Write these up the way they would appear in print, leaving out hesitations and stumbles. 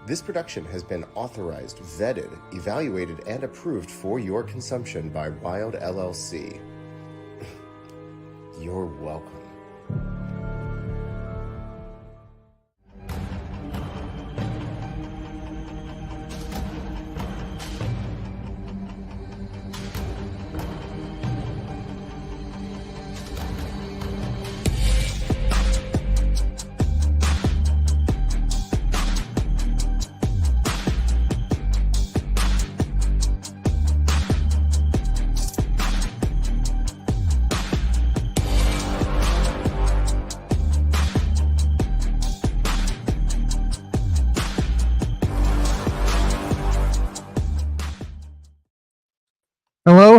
This production has been authorized, vetted, evaluated, and approved for your consumption by Wild LLC. You're welcome.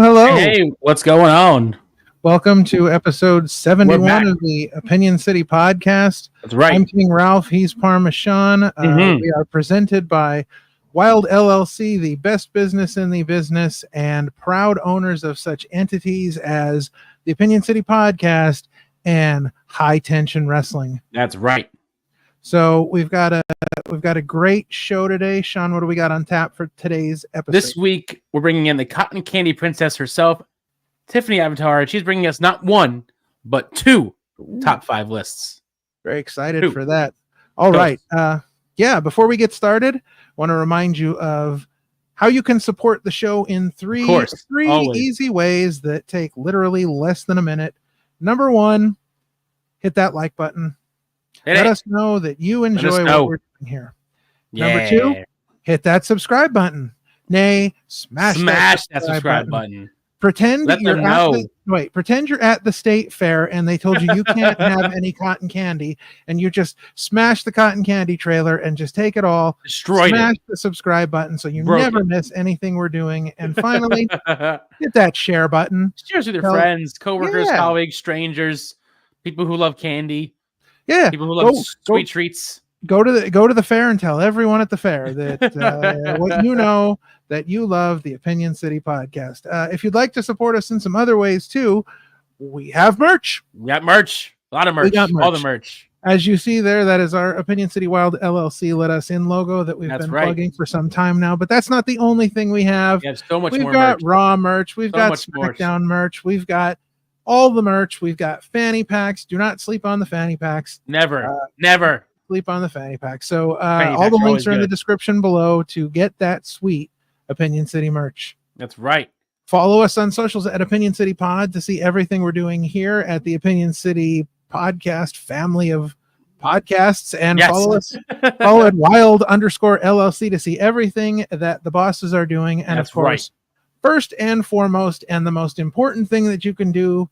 Hello. Hey, what's going on? Welcome to episode 71 of the Opinion City podcast. That's right. I'm King Ralph. He's Parma Sean. We are presented by Wild LLC, the best business in the business, and proud owners of such entities as the Opinion City podcast and High Tension Wrestling. That's right. So we've got a great show today. Sean, what do we got on tap for today's episode? This week, we're bringing in the cotton candy princess herself, Tiffani Avatar. She's bringing us not one, but two top 5 lists. Very excited for that. All right. Before we get started, I want to remind you of how you can support the show in three easy ways that take literally less than a minute. Number 1, hit that like button. Let us know that you enjoy what we're doing here. Yeah. Number 2, hit that subscribe button. Nay, smash that subscribe button. Pretend you're at the state fair and they told you can't have any cotton candy, and you just smash the cotton candy trailer and just take it all. Smash the subscribe button so you never miss anything we're doing. And finally, hit that share button. Share with your friends, coworkers, colleagues, strangers, people who love candy. Yeah, people who love sweet treats. Go to the fair and tell everyone at the fair that what you know, that you love the Opinion City podcast. If you'd like to support us in some other ways too, we have merch. We got merch. A lot of merch. All the merch. As you see there, that is our Opinion City Wild LLC Let Us In logo that we've been plugging for some time now. But that's not the only thing we have. We have so much more. We've got Raw merch. We've got SmackDown merch. We've got all the merch. We've got fanny packs. Do not sleep on the fanny packs. Never sleep on the fanny pack. So all the links are in the description below to get that sweet Opinion City merch. That's right. Follow us on socials at Opinion City Pod to see everything we're doing here at the Opinion City podcast family of podcasts, and follow at wild_LLC to see everything that the bosses are doing. And of course, first and foremost, and the most important thing that you can do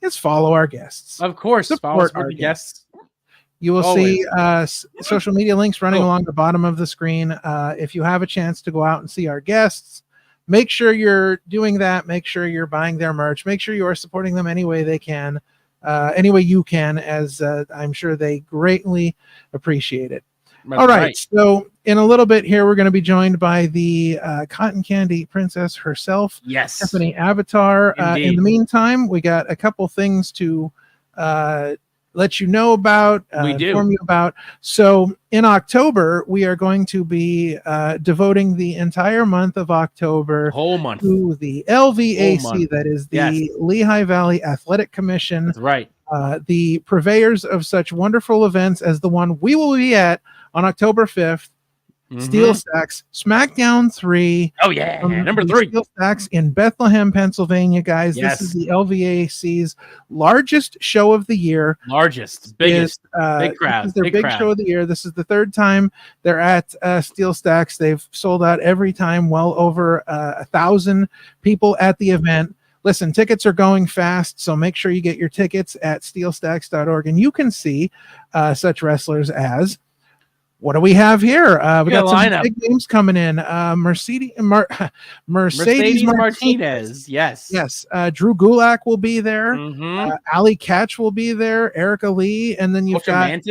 is follow our guests. Of course, support our guests. You will see social media links running along the bottom of the screen. If you have a chance to go out and see our guests, make sure you're doing that. Make sure you're buying their merch. Make sure you are supporting them any way they can, any way you can, as I'm sure they greatly appreciate it. All right. So in a little bit here, we're going to be joined by the cotton candy princess herself, Tiffani Avatar. In the meantime, we got a couple things to let you know about, inform you about. So in October, we are going to be devoting the entire month of October to the LVAC, that is the Lehigh Valley Athletic Commission. That's right. The purveyors of such wonderful events as the one we will be at on October 5th. Steel Stacks SmackDown 3. Oh yeah, number 3. Steel Stacks in Bethlehem, Pennsylvania, guys. This is the LVAC's largest show of the year. Biggest, big crowd. This is their big show of the year. This is the 3rd time they're at Steel Stacks. They've sold out every time. Well over 1,000 people at the event. Listen, tickets are going fast, so make sure you get your tickets at steelstacks.org, and you can see such wrestlers as, what do we have here? We got some big names coming in. Mercedes Martinez. Yes. Drew Gulak will be there. Ali Catch will be there. Erica Lee. And then you've got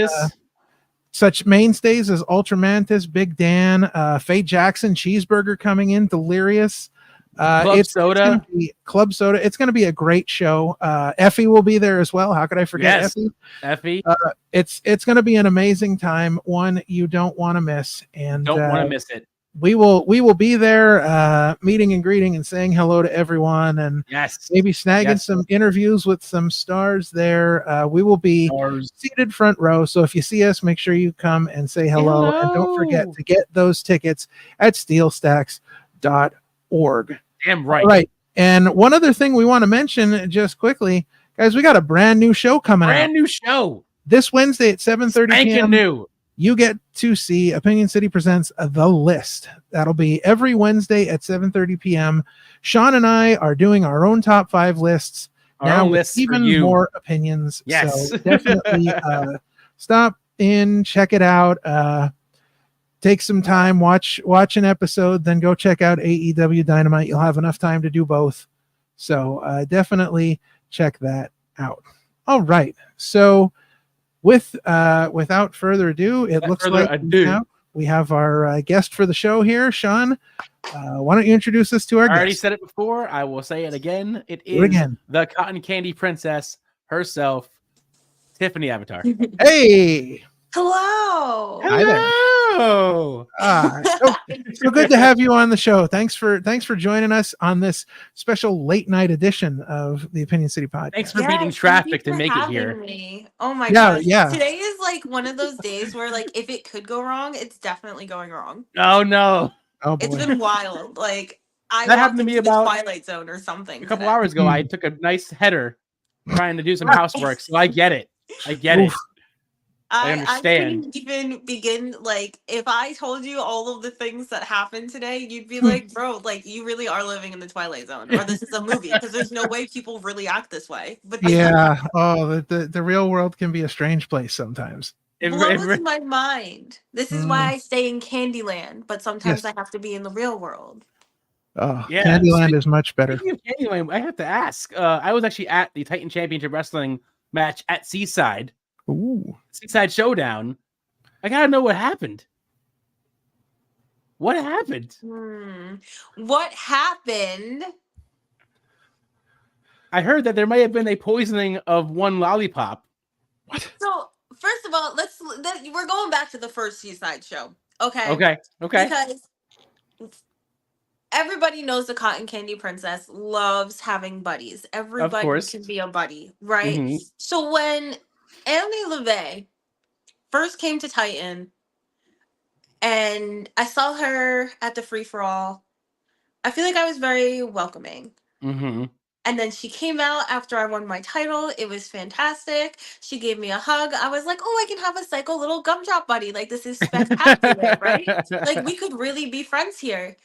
such mainstays as Ultra Mantis, Big Dan, Faye Jackson, Cheeseburger coming in, Delirious, Club It's Soda. gonna be Club Soda. It's going to be a great show. Effie will be there as well. How could I forget Yes. Effie? Effie. It's going to be an amazing time. One you don't want to miss. And Don't want to miss it. we will be there, meeting and greeting and saying hello to everyone, and Yes. maybe snagging some interviews with some stars there. We will be seated front row. So if you see us, make sure you come and say hello. And don't forget to get those tickets at steelstacks.org. Damn right. All right. And one other thing we want to mention just quickly, guys, we got a brand new show coming out. Brand new show. This Wednesday at 7:30 p.m. New. You get to see Opinion City presents The List. That'll be every Wednesday at 7:30 p.m. Sean and I are doing our own top 5 lists. Our own with lists even for you. more opinions. Yes. So definitely stop in, check it out. Take some time, watch an episode, then go check out AEW Dynamite. You'll have enough time to do both. So definitely check that out. All right. So without further ado, it looks like we have our guest for the show here, Sean. Why don't you introduce us to our guest? I already said it before. I will say it again. It is the Cotton Candy Princess herself, Tiffani Avatar. Hey. Hello. Hi there. So good to have you on the show. Thanks for joining us on this special late night edition of the Opinion City Podcast. Thanks for beating traffic to make it here. Me. Oh my gosh. Yeah. Today is like one of those days where like if it could go wrong, it's definitely going wrong. Oh no. Oh boy. It's been wild. Like that happened to me about the Twilight Zone or something. A couple hours ago, I took a nice header trying to do some housework, so I get it. I understand. I couldn't even begin. Like, if I told you all of the things that happened today, you'd be like, bro, like, you really are living in the Twilight Zone, or this is a movie, because there's no way people really act this way. But yeah, the real world can be a strange place sometimes. It blows my mind. This is why I stay in Candyland, but sometimes I have to be in the real world. Oh, yeah. Candyland is much better. Speaking of Candyland, I have to ask. I was actually at the Titan Championship Wrestling match at Seaside. Ooh. Seaside Showdown. I gotta know what happened. What happened? What happened? I heard that there may have been a poisoning of one lollipop. What? So, first of all, we're going back to the first Seaside show. Okay. Okay. Because everybody knows the Cotton Candy Princess loves having buddies. Everybody can be a buddy, right? Mm-hmm. So when Annie LaVey first came to Titan and I saw her at the free-for-all, I feel like I was very welcoming. Mm-hmm. And then she came out after I won my title. It was fantastic. She gave me a hug. I was like, oh, I can have a psycho little gumdrop buddy. Like, this is spectacular, right? Like, we could really be friends here.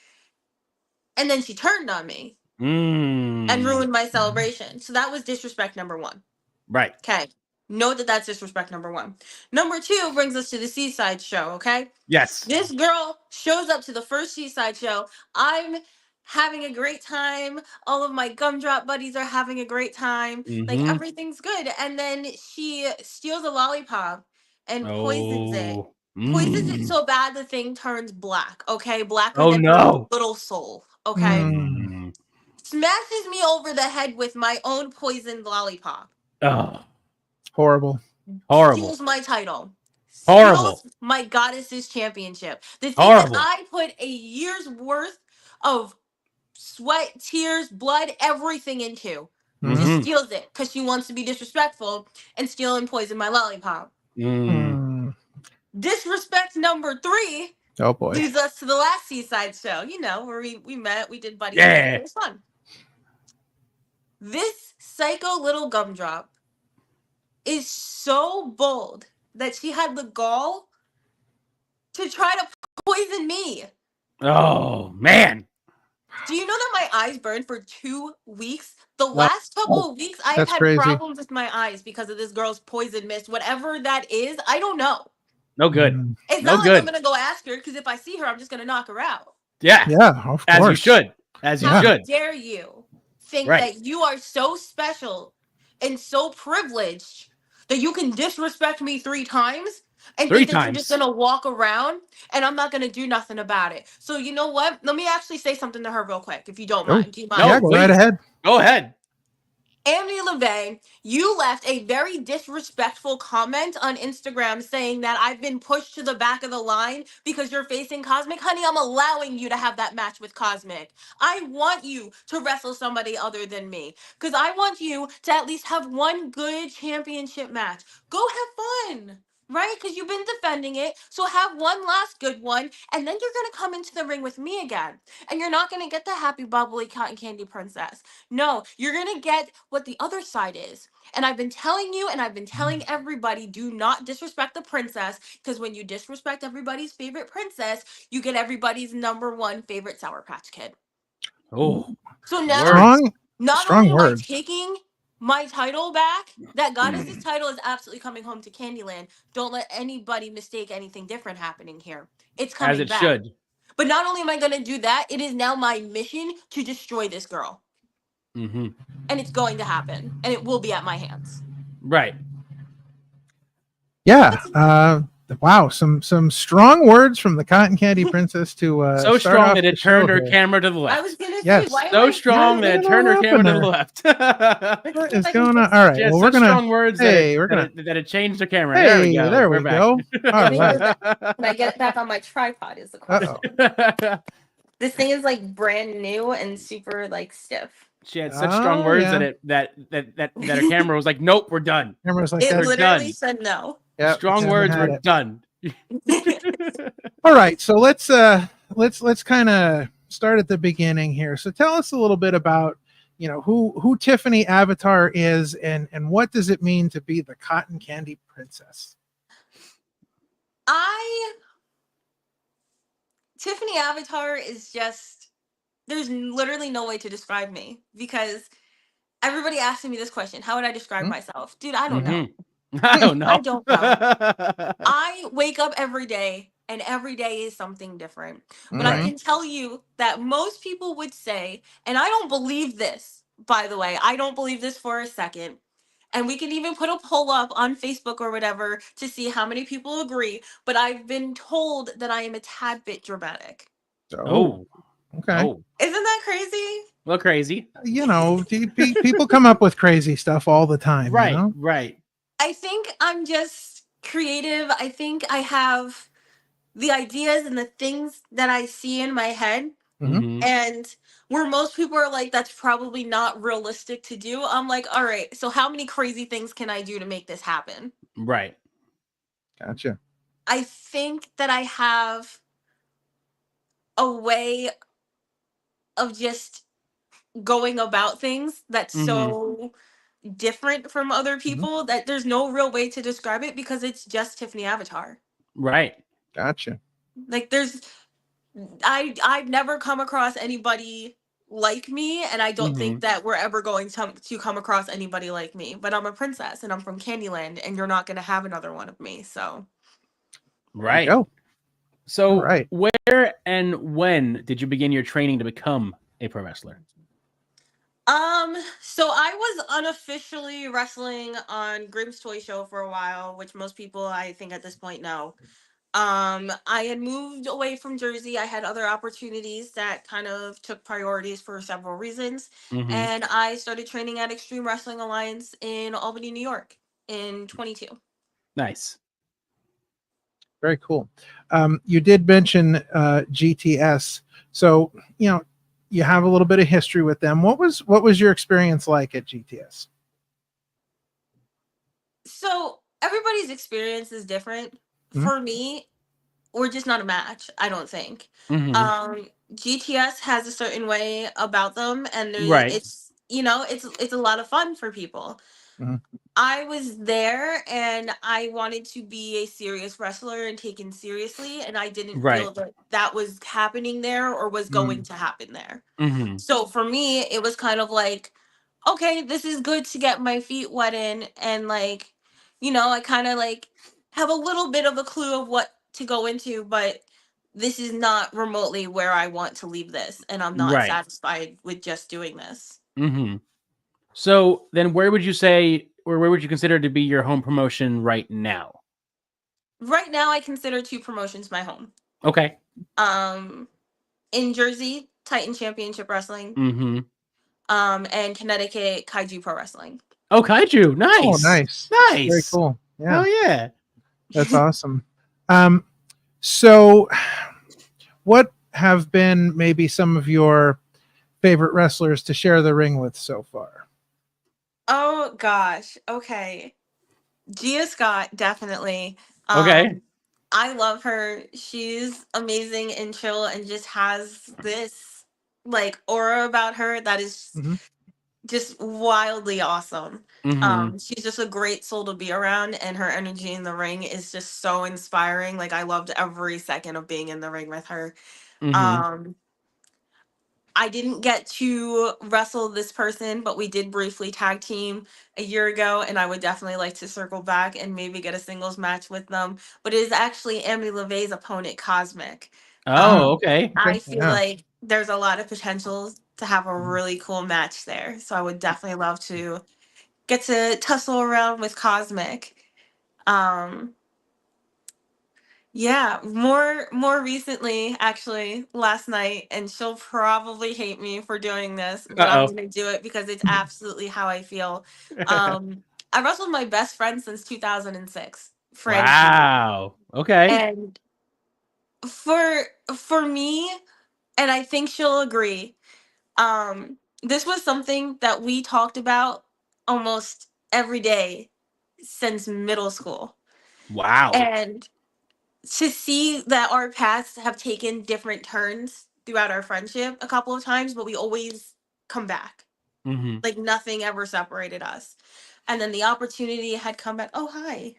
And then she turned on me and ruined my celebration. So that was disrespect number 1. Right. Okay. Know that that's disrespect number 1. Number 2 brings us to the Seaside show, okay? Yes. This girl shows up to the first Seaside show. I'm having a great time. All of my gumdrop buddies are having a great time. Like, everything's good. And then she steals a lollipop and poisons it. Poisons it so bad the thing turns black, okay? Blacker than her little soul, okay? Smashes me over the head with my own poisoned lollipop. Oh. Horrible. Steals my title. Horrible. Steals my Goddesses Championship. The thing that I put a year's worth of sweat, tears, blood, everything into. Just steals it because she wants to be disrespectul and steal and poison my lollipop. Disrespect number 3. Oh boy. Leads us to the last Seaside show, you know, where we met, we did buddy. Yeah. It was fun. This psycho little gumdrop is so bold that she had the gall to try to poison me. Oh, man. Do you know that my eyes burned for 2 weeks? The last couple of weeks, I have had problems with my eyes because of this girl's poison mist. Whatever that is, I don't know. No good. It's not like I'm going to go ask her, because if I see her, I'm just going to knock her out. Yeah, of course. As you should. How dare you think that you are so special and so privileged that you can disrespect me 3 times and 3 think that you're just times. gonna walk around and I'm not gonna do nothing about it. So you know what? Let me actually say something to her real quick, if you don't Oh, mind. Do you mind? yeah, No, go right please. ahead. Go ahead. Amy LeVay, you left a very disrespectful comment on Instagram saying that I've been pushed to the back of the line because you're facing Cosmic. Honey, I'm allowing you to have that match with Cosmic. I want you to wrestle somebody other than me because I want you to at least have one good championship match. Go have fun. Right? Because you've been defending it. So have one last good one, and then you're going to come into the ring with me again. And you're not going to get the happy, bubbly cotton candy princess. No, you're going to get what the other side is. And I've been telling you, and I've been telling everybody, do not disrespect the princess, because when you disrespect everybody's favorite princess, you get everybody's number one favorite Sour Patch Kid. Oh, So now, words. not Strong only am I words. taking my title back, that goddess's title is absolutely coming home to Candyland. Don't let anybody mistake anything different happening here. It's As coming it back. should. But not only am I going to do that, it is now my mission to destroy this girl. Mm-hmm. And it's going to happen. And it will be at my hands. Right. Yeah. Wow. Some strong words from the Cotton Candy Princess to So start strong off that the it show turned her here. camera to the I was left. going to Yes. say, why am So I strong that it turned her camera to the left. What is going on? All right. She has Well, we're such gonna. strong words Hey, that, we're it, gonna. that it changed her camera. Hey, there We're we back. go. All right. Can I get it back on my tripod is the question. Uh-oh. This thing is like brand new and super like stiff. She had such strong Oh, words yeah. that her camera was like, nope, we're done. Camera's like It that. We're literally done. said no. Yep, Strong haven't words, had we're it. done. All right, so let's kind of start at the beginning here. So tell us a little bit about who Tiffany Avatar is and what does it mean to be the Cotton Candy Princess. Tiffany Avatar is just, there's literally no way to describe me because everybody asking me this question. How would I describe Hmm? myself? Dude, I don't know. I don't know. I don't know. I wake up every day and every day is something different. But I Mhm. can tell you that most people would say, and I don't believe this, by the way, I don't believe this for a second. And we can even put a poll up on Facebook or whatever to see how many people agree. But I've been told that I am a tad bit dramatic. Oh, okay. Oh, Isn't that crazy? well, crazy. People come up with crazy stuff all the time. Right, right. I think I'm just creative. I think I have the ideas and the things that I see in my head. Mhm. And where most people are like, that's probably not realistic to do. I'm like, all right, so how many crazy things can I do to make this happen? Right. Gotcha. I think that I have a way of just going about things that's so different from other people that there's no real way to describe it because it's just Tiffany Avatar. Right. Gotcha. Like I've never come across anybody like me, and I don't think that we're ever going to come across anybody like me. But I'm a princess and I'm from Candyland, and you're not gonna have another one of me. So Right. Go. So All right. where and when did you begin your training to become a pro wrestler? so I was unofficially wrestling on Grimm's Toy Show for a while, which most people I think at this point know. I had moved away from Jersey. I had other opportunities that kind of took priorities for several reasons. And I started training at Extreme Wrestling Alliance in Albany, New York in 22. Nice. Very cool. You did mention GTS, so you have a little bit of history with them. What was your experience like at GTS? So everybody's experience is different. Mhm. For me, we're just not a match, I don't think. Mhm. GTS has a certain way about them, and Right. it's it's a lot of fun for people. Mhm. I was there and I wanted to be a serious wrestler and taken seriously, and I didn't Right. feel that that was happening there or was going to happen there. So for me, it was kind of like, okay, this is good to get my feet wet in, and like, I kind of like have a little bit of a clue of what to go into, but this is not remotely where I want to leave this, and I'm not Right. satisfied with just doing this. So then where would you say, or where would you consider to be your home promotion right now? right now I consider 2 promotions my home. Okay. In Jersey, Titan Championship Wrestling, Mm-hmm. and Connecticut, Kaiju Pro Wrestling. Oh, Kaiju. Nice. Oh, nice. Nice. Very cool. Yeah. Hell yeah. That's awesome. So what have been maybe some of your favorite wrestlers to share the ring with so far? Oh gosh. Okay. Gia Scott, definitely. Okay. I love her. She's amazing and chill and just has this like aura about her that is Mm-hmm. just wildly awesome. Mm-hmm. She's just a great soul to be around, and her energy in the ring is just so inspiring. Like I loved every second of being in the ring with her. Mm-hmm. Um, I didn't get to wrestle this person, but we did briefly tag team a year ago, and I would definitely like to circle back and maybe get a singles match with them. But it is actually Amy LeVay's opponent, Cosmic. Oh, okay. I Okay. feel Yeah. like there's a lot of potential to have a really cool match there. So I would definitely love to get to tussle around with Cosmic. Um, yeah, more recently, actually, last night, and she'll probably hate me for doing this, but I'm Uh-oh. gonna do it because it's absolutely how I feel. I wrestled my best friend since 2006, Frankie, Wow. Okay. and for for me, and I think she'll agree. This was something that we talked about almost every day since middle school, Wow. and to see that our paths have taken different turns throughout our friendship a couple of times, but we always come back. Mm-hmm. Like nothing ever separated us. And then the opportunity had come back. Oh, hi.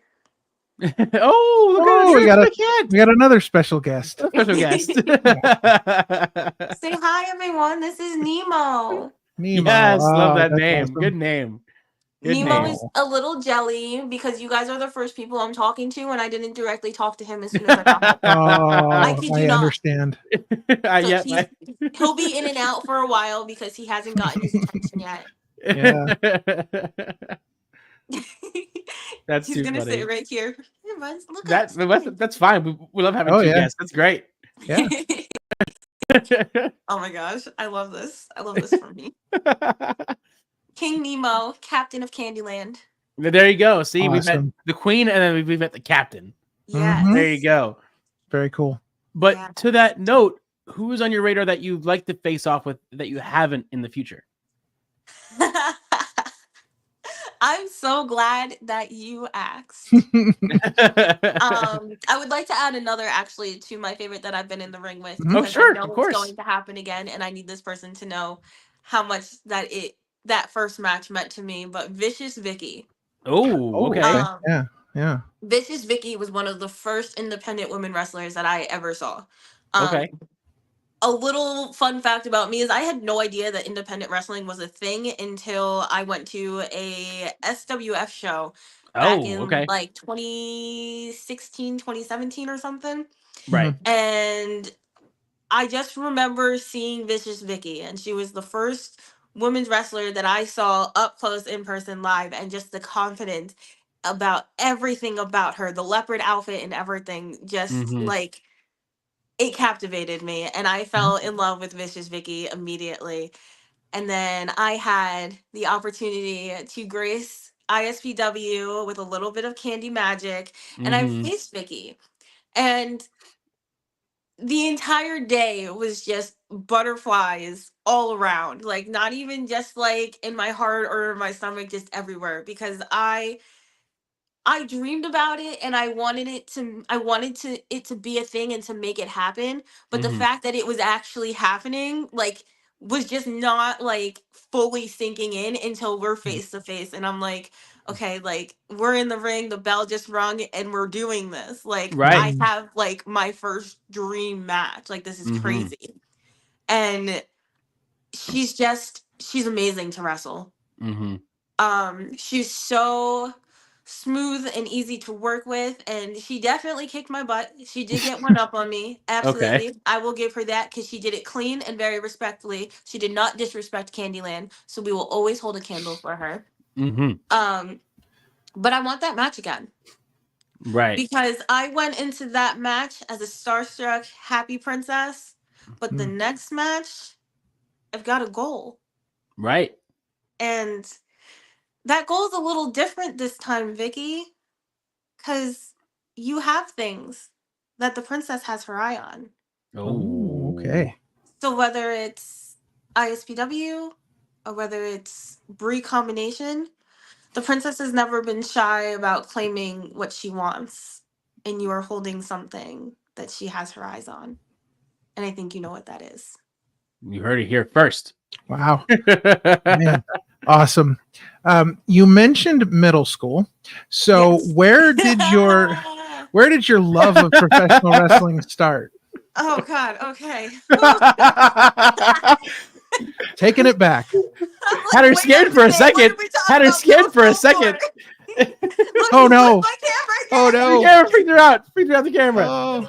Oh, look at Oh, the cat. we got another special guest. Special guest. Say hi, everyone. This is Nemo. Nemo. Yes, love Oh, that that's name. awesome. Good name. Good Nemo name. is a little jelly because you guys are the first people I'm talking to, and I didn't directly talk to him as soon as I got home. I Oh, kid I you not. understand. So Yeah, he'll be in and out for a while because he hasn't gotten his attention yet. Yeah. That's He's too gonna funny. sit right here. Hey, Buzz, look up. That's fine. We love having Oh, two yeah. guests. That's great. Yeah. Oh my gosh, I love this. I love this for me. King Nemo, Captain of Candyland. There you go. See, we met Awesome. the queen and then we met the captain. Yes. Mhm. There you go. Very cool. But Yeah. to that note, who is on your radar that you'd like to face off with that you haven't in the future? I'm so glad that you asked. I would like to add another actually to my favorite that I've been in the ring with Mhm. Oh, because sure, I know of it's course. going to happen again, and I need this person to know how much that first match meant to me. But Vicious Vicky. Oh, okay. Um, Yeah. Yeah. Vicious Vicky was one of the first independent women wrestlers that I ever saw. Okay. A little fun fact about me is I had no idea that independent wrestling was a thing until I went to a SWF show back Oh, in okay. like 2016, 2017 or something. Right. And I just remember seeing Vicious Vicky, and she was the first women's wrestler that I saw up close in person live, and just the confidence about everything about her, the leopard outfit and everything, just Mhm. like it captivated me, and I Mhm. fell in love with Vicious Vicky immediately. And then I had the opportunity to grace ISPW with a little bit of Candy Magic, and I Mhm. faced Vicky. And the entire day was just butterflies all around, like not even just like in my heart or my stomach, just everywhere, because I dreamed about it, and I wanted to it to be a thing and to make it happen, but the Mhm. fact that it was actually happening like was just not like fully sinking in until we're face to face, and I'm like, okay, like we're in the ring, the bell just rung, and we're doing this. Like Right. I have like my first dream match. Like this is Mhm. crazy. And she's amazing to wrestle. Mhm. She's so smooth and easy to work with, and she definitely kicked my butt. She did get one up on me. Okay. Absolutely. I will give her that because she did it clean and very respectfully. She did not disrespect Candyland, so we will always hold a candle for her. Mhm. But I want that match again. Right. because I went into that match as a starstruck, happy princess. But the next match, I've got a goal. Right. And that goal is a little different this time, Vicky, because you have things that the princess has her eye on. Oh, okay. So whether it's ISPW or whether it's Brie combination, the princess has never been shy about claiming what she wants. And you are holding something that she has her eyes on. And I think you know what that is. You heard it here first. Wow. Man, awesome. You mentioned middle school. So Yes. where did your love of professional wrestling start? Oh God, okay. Taking it back. Had her scared for a second. Had her scared for a second. Look, Oh, you no. flipped my camera Oh, again. no. The camera freaked her out. Freaked her out the camera. Oh,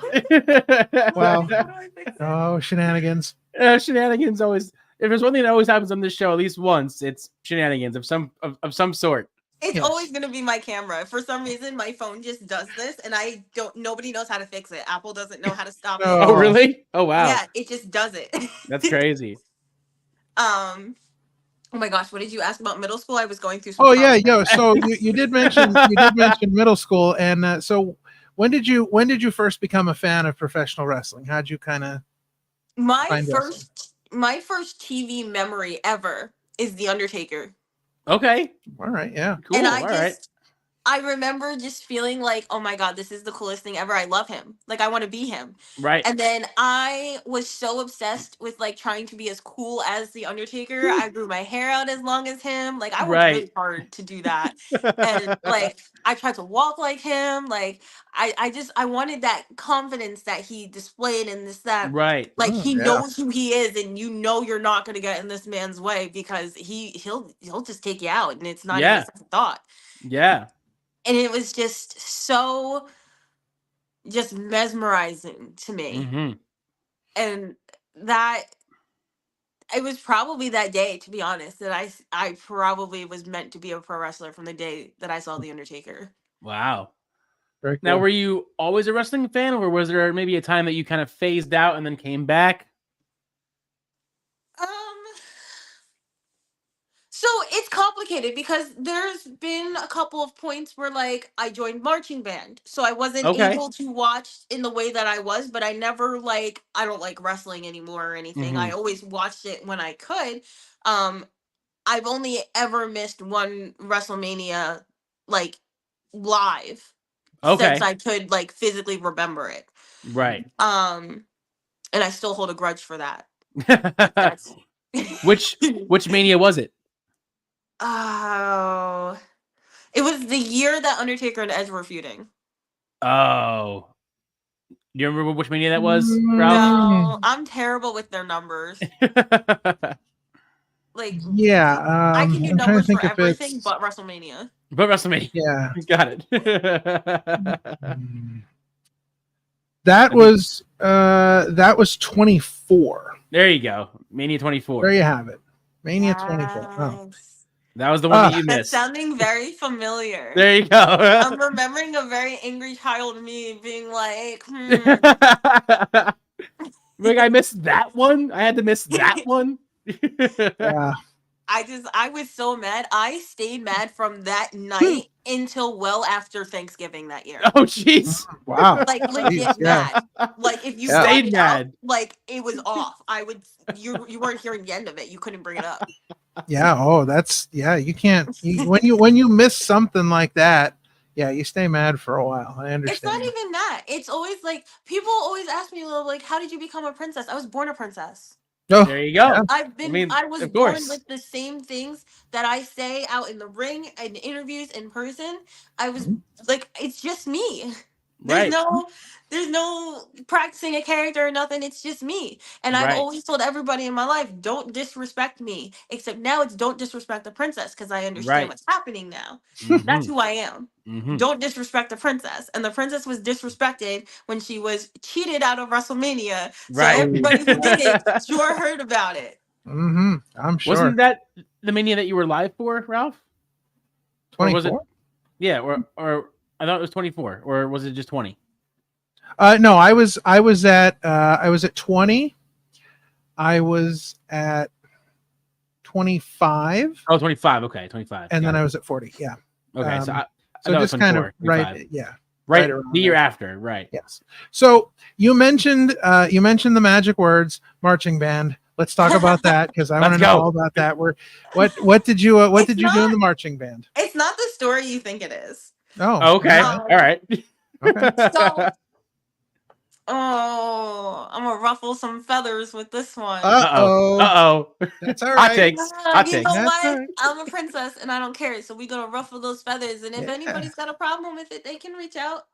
wow. How do I fix it? Oh, shenanigans. Shenanigans always. If there's one thing that always happens on this show, at least once, it's shenanigans of some sort. It's Yes. always gonna be my camera. For some reason, my phone just does this, and I don't. Nobody knows how to fix it. Apple doesn't know how to stop No. it. Oh, really? Oh, wow. Yeah, it just does it. That's crazy. Oh my gosh, what did you ask about middle school? I was going through some. Oh yeah, comments. So you did mention middle school, and so when did you first become a fan of professional wrestling? How'd you kind of My find first TV memory ever is The Undertaker. Okay. All right, yeah. Cool. And All right. I remember just feeling like, oh my God, this is the coolest thing ever. I love him. Like, I want to be him. Right. And then I was so obsessed with like trying to be as cool as The Undertaker. I grew my hair out as long as him. Like, I worked really hard to do that. And like, I tried to walk like him. Like, I wanted that confidence that he displayed in this, that. Right. Like, Oh, he yeah. knows who he is, and you know you're not going to get in this man's way because he'll just take you out, and it's not even a second thought. Yeah. And it was just so just mesmerizing to me. Mm-hmm. And that it was probably that day, to be honest, that I probably was meant to be a pro wrestler from the day that I saw The Undertaker. Wow. Very cool. Now, were you always a wrestling fan, or was there maybe a time that you kind of phased out and then came back? So it's complicated because there's been a couple of points where like I joined marching band. So I wasn't able to watch in the way that I was, but I never like I don't like wrestling anymore or anything. I always watched it when I could. I've only ever missed one WrestleMania like live since I could like physically remember it. Right. And I still hold a grudge for that. That's Which Mania was it? Oh, it was the year that Undertaker and Edge were feuding. Oh. Do you remember which Mania that was, Ralph? No, I'm terrible with their numbers. Like, yeah, I can do I'm trying to numbers think for if everything it's but WrestleMania. But WrestleMania. yeah. Got it. That was 24. There you go. Mania 24. There you have it. Mania 24. Oh. Yes. That was the one that you That's missed. sounding very familiar. There you go. I'm remembering a very angry child me being like, Like, I missed that one? I had to miss that one? Yeah. I was so mad. I stayed mad from that night until well after Thanksgiving that year. Oh, jeez. Wow. Like legit Jeez, yeah. mad. Like if you Yeah. brought Stayed it mad. up, like it was off. You weren't hearing the end of it. You couldn't bring it up. Yeah. Oh, that's you can't when you miss something like that. Yeah, you stay mad for a while. I understand. It's not even that. It's always like people always ask me, like, how did you become a princess? I was born a princess. Oh, There you go. yeah. I was of born course. with the same things that I say out in the ring and interviews in person. I was like, it's just me. There's no practicing a character or nothing. It's just me. And I've always told everybody in my life, don't disrespect me. Except now it's don't disrespect the princess because I understand what's happening now. That's who I am. Don't disrespect the princess. And the princess was disrespected when she was cheated out of WrestleMania. So everybody who did it sure heard about it. I'm sure. Wasn't that the Mania that you were live for, Ralph? 24? Yeah, or I thought it was 24, or was it just 20? No, I was at 20. I was at 25. Oh, 25. Okay, 25. And then Got I it. was at 40. Yeah. Okay, so I So thought it was just kind of 24, right. 25. Yeah. Right, right around the year there. after. Right. Yes. So you mentioned the magic words marching band. Let's talk about that because I want to Let's know go. all about that. What did you do in the marching band? It's not the story you think it is. Oh, Okay. Um, All right. okay. So, I'm gonna ruffle some feathers with this one. Uh-oh. That's all Hot right. takes. Hot You takes. know That's what? all right. I'm a princess and I don't care. So we're gonna ruffle those feathers. And if Yeah. anybody's got a problem with it, they can reach out.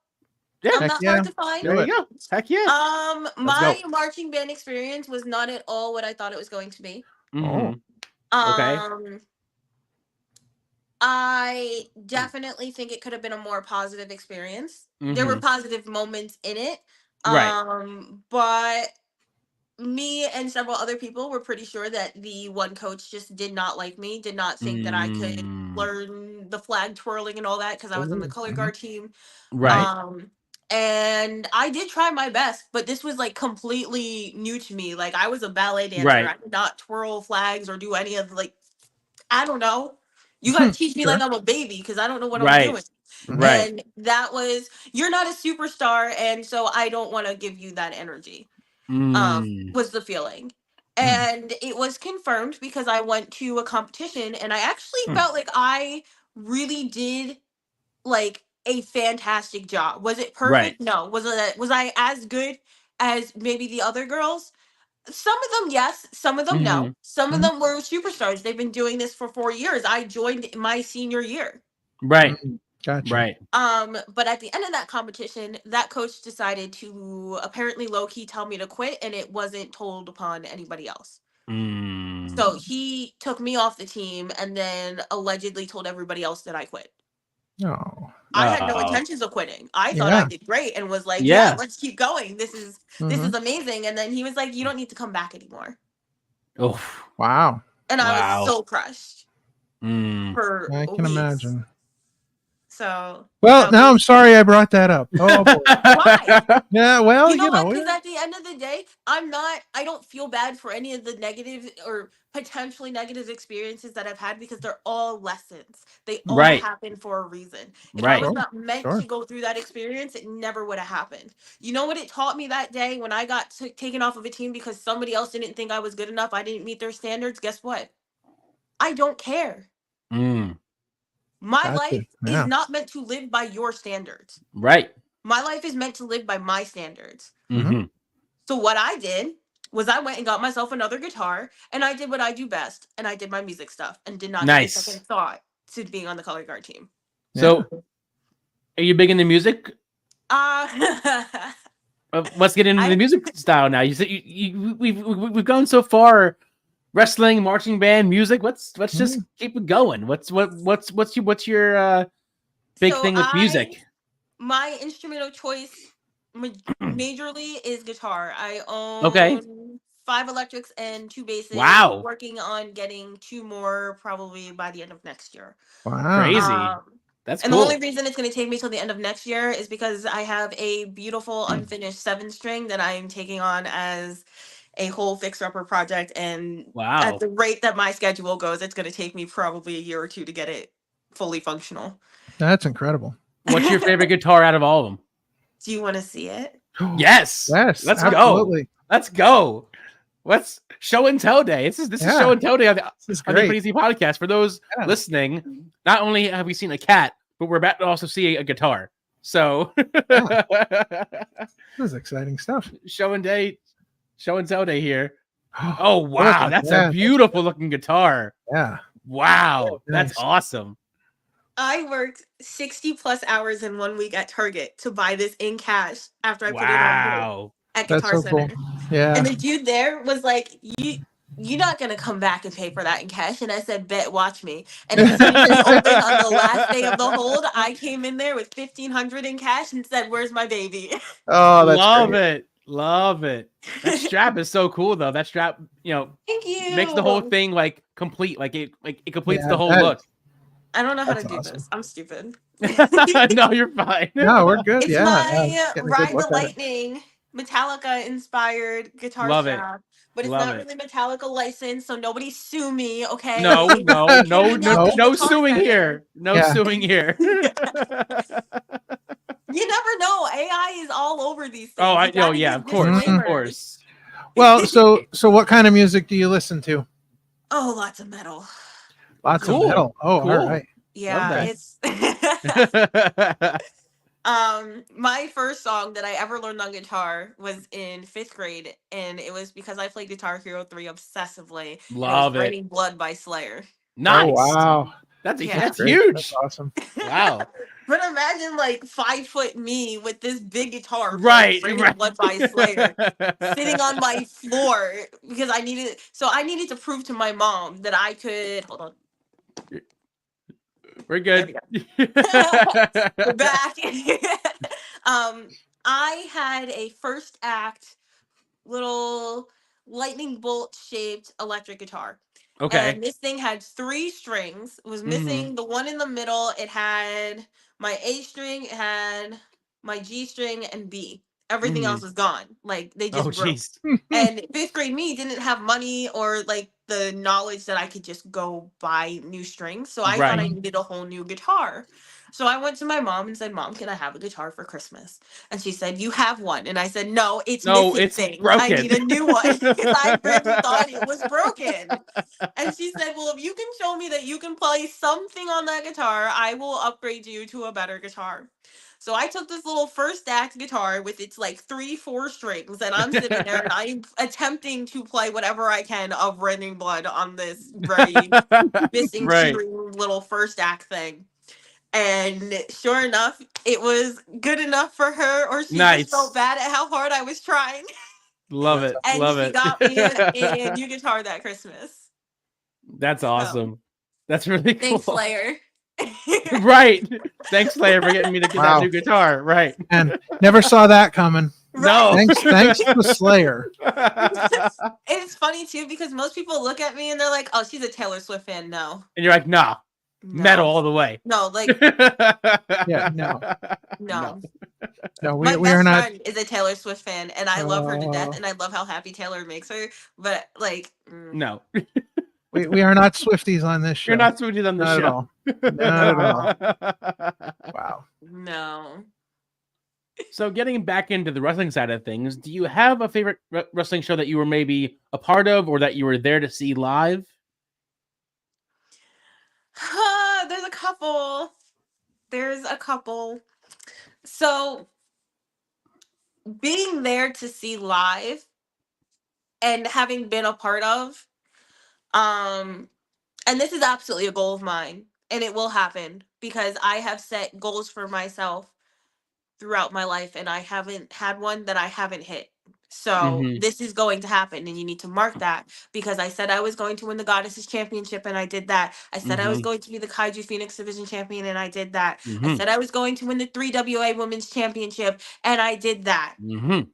Yeah. I'm Heck not yeah. hard to find. Do There it. you go. Heck yeah. My go. marching band experience was not at all what I thought it was going to be. Mhm. Okay. I definitely think it could have been a more positive experience. There were Mhm. positive moments in it. Right. But me and several other people were pretty sure that the one coach just did not like me, did not think that I could learn the flag twirling and all that because I was on the color guard team. Right. And I did try my best, but this was like completely new to me. Like I was a ballet dancer. Right. I did not twirl flags or do any of I don't know. You got to teach me Sure. like I'm a baby because I don't know what I'm Right. doing. Right. And that was, you're not a superstar, and so I don't want to give you that energy. Was the feeling. And it was confirmed because I went to a competition and I actually felt like I really did like a fantastic job. Was it Right. perfect? No. Was I as good as maybe the other girls? Some of them yes, some of them no. Mhm. Some of Mhm. them were superstars. They've been doing this for 4 years. I joined my senior year. Right. Gotcha. Right. But at the end of that competition, that coach decided to apparently low key tell me to quit, and it wasn't told upon anybody else. So he took me off the team and then allegedly told everybody else that I quit. Oh. I had no Oh. intentions of quitting. I thought I Yeah. did great and was like, Yeah. yeah, let's keep going. This is amazing. And then he was like, you don't need to come back anymore. Oh. Wow. And I Wow. was so crushed for I can weeks. imagine. So Well, now I'm sorry I brought that up. Oh boy. why? Yeah, well, You know what? Because at the end of the day, I don't feel bad for any of the negative or potentially negative experiences that I've had because they're all lessons. They all Right. happen for a reason. If I Right. was not meant Sure. to go through that experience, it never would have happened. You know what it taught me that day when I got taken off of a team because somebody else didn't think I was good enough? I didn't meet their standards. Guess what? I don't care. My Gotcha. life Yeah. is not meant to live by your standards. Right. My life is meant to live by my standards. Mhm. So what I did was I went and got myself another guitar and I did what I do best and I did my music stuff and did not give a Nice. second thought to being on the color guard team. So, are you big into music? Let's get into the music style now. You said we've gone so far, wrestling, marching band, music. Let's just keep it going. What's your big thing with music? My instrument of choice majorly is guitar. I own 5 electrics and 2 basses. Wow. Working on getting 2 more probably by the end of next year. Wow. Crazy. That's and cool. the only reason it's going to take me till the end of next year is because I have a beautiful unfinished 7-string that I'm taking on as a whole fixer-upper project. And at the rate that my schedule goes, it's going to take me probably a year or 2 to get it fully functional. That's incredible. What's your favorite guitar out of all of them? Do you want to see it? Yes. Yes. Let's absolutely. go. Let's go. Let's show and tell day. This is show and tell day on the Crazy Podcast. For those listening, not only have we seen a cat, but we're about to also see a guitar. So this is exciting stuff. Show and tell day here. Oh wow, that's a beautiful looking guitar. Yeah. Wow, that's awesome. I worked 60 plus hours in 1 week at Target to buy this in cash after I put it on at Guitar Center. Cool. Yeah. And the dude there was like, you're not going to come back and pay for that in cash. And I said, bet, watch me. And as soon as it opened on the last day of the hold, I came in there with $1,500 in cash and said, where's my baby? Oh, that's Love great. it. Love it. That strap is so cool though. That strap, Thank you. makes the whole thing like complete. Like it completes the whole look. I don't know how That's to do awesome. this. I'm stupid. No, you're fine. No, we're good. It's Yeah, my getting a good Ride the look at it. Lightning Metallica inspired guitar Love it. strap, but it's Love not it. really Metallica licensed, so nobody sue me, okay? No, no, Hit no, me no, up in no the suing comment. here. No Yeah. suing here. You never know. AI is all over these things. Oh, I You gotta know. Yeah, give of course, of disclaimers. course. Well, so what kind of music do you listen to? Oh, lots of metal. Lots Cool. of metal. Oh, Cool. all right. Yeah, that. it's my first song that I ever learned on guitar was in 5th grade, and it was because I played Guitar Hero 3 obsessively. And it was Love it. Raining Blood by Slayer. Nice. Oh, wow. That's Yeah. that's Great. huge. That's awesome. Wow. But imagine like 5 foot me with this big guitar, Right. playing Raining Right. Blood by Slayer, sitting on my floor because I needed to prove to my mom that I could. Hold on, We're good. we're back. I had a first act little lightning bolt shaped electric guitar. Okay. And this thing had 3 strings. It was Mhm. missing the one in the middle. It had my A string, it had my G string, and B. Everything else was gone. Like they just Oh, broke. jeez. And 5th grade me didn't have money or like the knowledge that I could just go buy new strings. So I thought I Right. needed a whole new guitar. So I went to my mom and said, "Mom, can I have a guitar for Christmas?" And she said, "You have one." And I said, "No, it's No, missing it's things. I broken. need a new one." Because I really thought it was broken. And she said, "Well, if you can show me that you can play something on that guitar, I will upgrade you to a better guitar." So I took this little first act guitar with its like 3, 4 strings, and I'm sitting there and I'm attempting to play whatever I can of Raining Blood on this very missing Right. string little first act thing. And sure enough, it was good enough for her, or she Nice. just felt bad at how hard I was trying. Love That's it. And Love she it. got me a new guitar that Christmas. That's So, awesome. That's really cool. thanks, Slayer. Right. Thanks, Slayer, for getting me to get Wow. that new guitar. Right. And never saw that coming. No. Thanks to Slayer. It's funny too because most people look at me and they're like, "Oh, she's a Taylor Swift fan." No, And you're like, nah, no. metal all the way. No, like Yeah, no. no. No, My we are best not. friend is a Taylor Swift fan, and I love her to death, Oh. and I love how happy Taylor makes her. But like, No. We are not Swifties on this show. You're not switching on the Not show. Not at all. Wow. no. So getting back into the wrestling side of things, do you have a favorite wrestling show that you were maybe a part of or that you were there to see live? There's a couple. There's a couple. So being there to see live and having been a part of, and this is absolutely a goal of mine, and it will happen because I have set goals for myself throughout my life, and I haven't had one that I haven't hit. So Mhm. this is going to happen, and you need to mark that because I said I was going to win the Goddesses Championship, and I did that. I said I was Mhm. going to be the Kaiju Phoenix Division Champion, and I did that. I Mhm. said I was going to win the 3WA Women's Championship, and I did that. Mhm.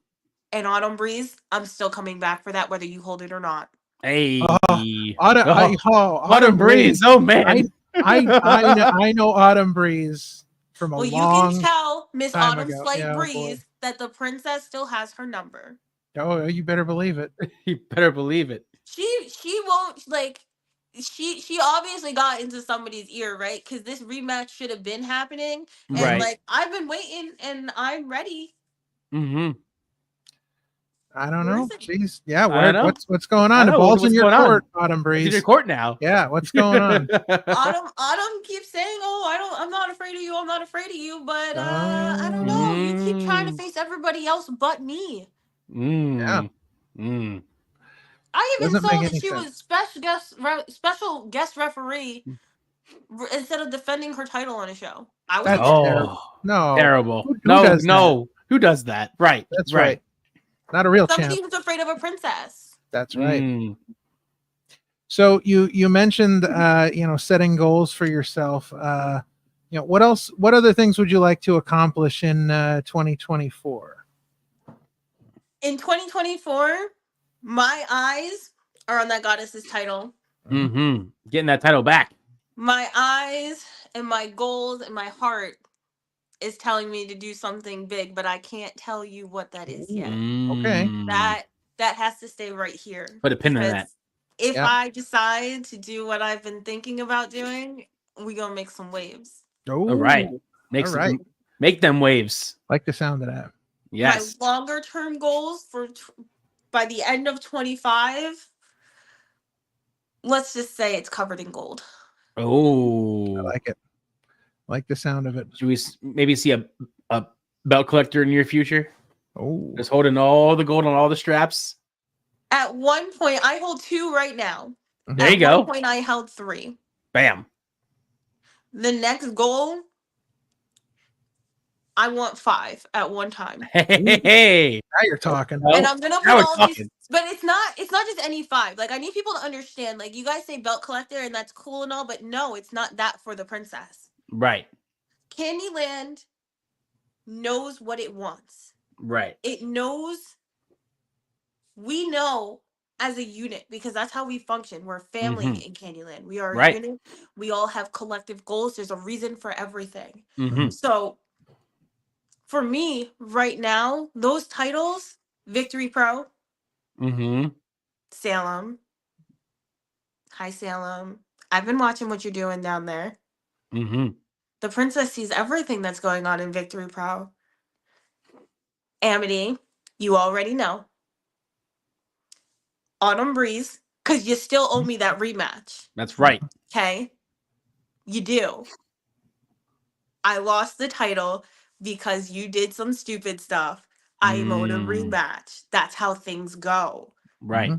And Autumn Breeze, I'm still coming back for that, whether you hold it or not. Hey. Autumn Breeze. Oh man. I know Autumn Breeze from a Well, you long can tell Miss time Autumn ago. Slate Yeah, oh, boy. Breeze that the princess still has her number. Oh, you better believe it. You better believe it. She won't like she obviously got into somebody's ear, right? Because this rematch should have been happening. And Right. like I've been waiting and I'm ready. Mm-hmm. I don't Where know. is it? Jeez. Yeah, I know. what's going I on? The know. ball's What's in your going on? court, Autumn It's Breeze. in your court now. Yeah, what's going on? Autumn keeps saying, "Oh, I'm not afraid of you. I'm not afraid of you." But I don't know. You keep trying to face everybody else but me. Yeah. I even Doesn't saw make that any she sense. was special guest referee instead of defending her title on a show. I was That's like, terrible. No. Terrible. Who No, does no. Who does that? Right. That's right. Not a real somebody champ. who's afraid of a princess. That's right. Mm. So you mentioned setting goals for yourself. What else? What other things would you like to accomplish in 2024? In 2024, my eyes are on that goddess's title. Mm-hmm. Getting that title back. My eyes and my goals and my heart is telling me to do something big, but I can't tell you what that is yet. Okay. That has to stay right here. Put a pin in that. If Yep. I decide to do what I've been thinking about doing, we gonna make some waves. All right. Make them waves. Like the sound of that. Yes. My longer term goals for by the end of 25, let's just say it's covered in gold. Oh, I like it. Like the sound of it. Should we maybe see a belt collector in your future? Oh, Just holding all the gold on all the straps. At one point, I hold 2 right now. There you At go. one point, I held 3. Bam. The next goal, I want 5 at one time. Hey. now you're talking. And I'm gonna now put we're all talking. these, but it's not just any 5. Like I need people to understand. Like you guys say belt collector, and that's cool and all, but no, it's not that for the princess. Right. Candyland knows what it wants. Right. It knows. We know as a unit because that's how we function. We're family in Candyland. We are a unit. We all have collective goals. There's a reason for everything. So for me right now, those titles, Victory Pro, Salem, hi Salem. I've been watching what you're doing down there. The princess sees everything that's going on in Victory Pro. Amity, you already know. Autumn Breeze, because you still owe me that rematch. That's right. Okay? You do. I lost the title because you did some stupid stuff. I owed a rematch. That's how things go. Right.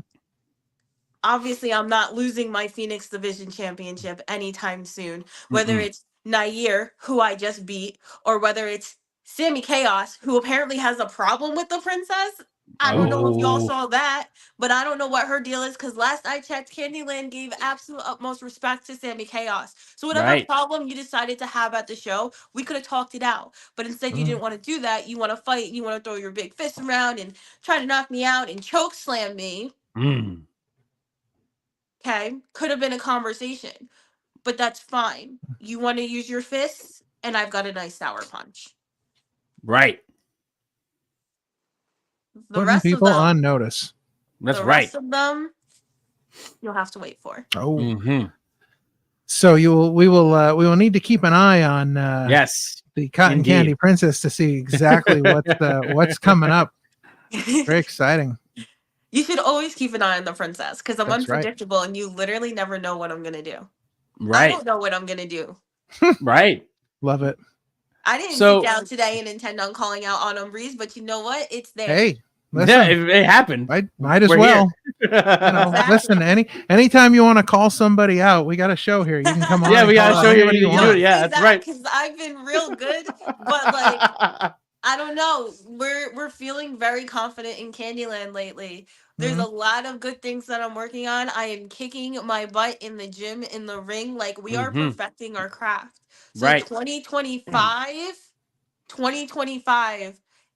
Obviously, I'm not losing my Phoenix Division Championship anytime soon. Whether it's Nair, who I just beat, or whether it's Sammy Chaos, who apparently has a problem with the princess. I don't know if y'all saw that, but I don't know what her deal is because last I checked, Candyland gave absolute utmost respect to Sammy Chaos. So whatever problem you decided to have at the show, we could have talked it out. But instead, you didn't want to do that. You want to fight. You want to throw your big fist around and try to knock me out and choke slam me. Okay, could have been a conversation, but that's fine. You want to use your fists, and I've got a nice sour punch. Right. The Putting rest people of them, on notice. That's the right. rest of them, you'll have to wait for. Oh. So we will need to keep an eye on yes, the Cotton Candy Princess to see exactly what's coming up. Very exciting. You should always keep an eye on the princess because I'm That's unpredictable and you literally never know what I'm gonna do. Right. I don't know what I'm gonna do. Right. Love it. I didn't sit down today and intend on calling out Autumn Breeze, but you know what? It's there. Hey, listen, yeah, it happened. Might as well. Listen, anytime you want to call somebody out, we got a show here. You can come on. Yeah, we got a show here. You want. do it. Yeah, that's right. Because I've been real good, but like I don't know. We're feeling very confident in Candyland lately. There's a lot of good things that I'm working on. I am kicking my butt in the gym, in the ring. Like we are perfecting our craft. So 2025,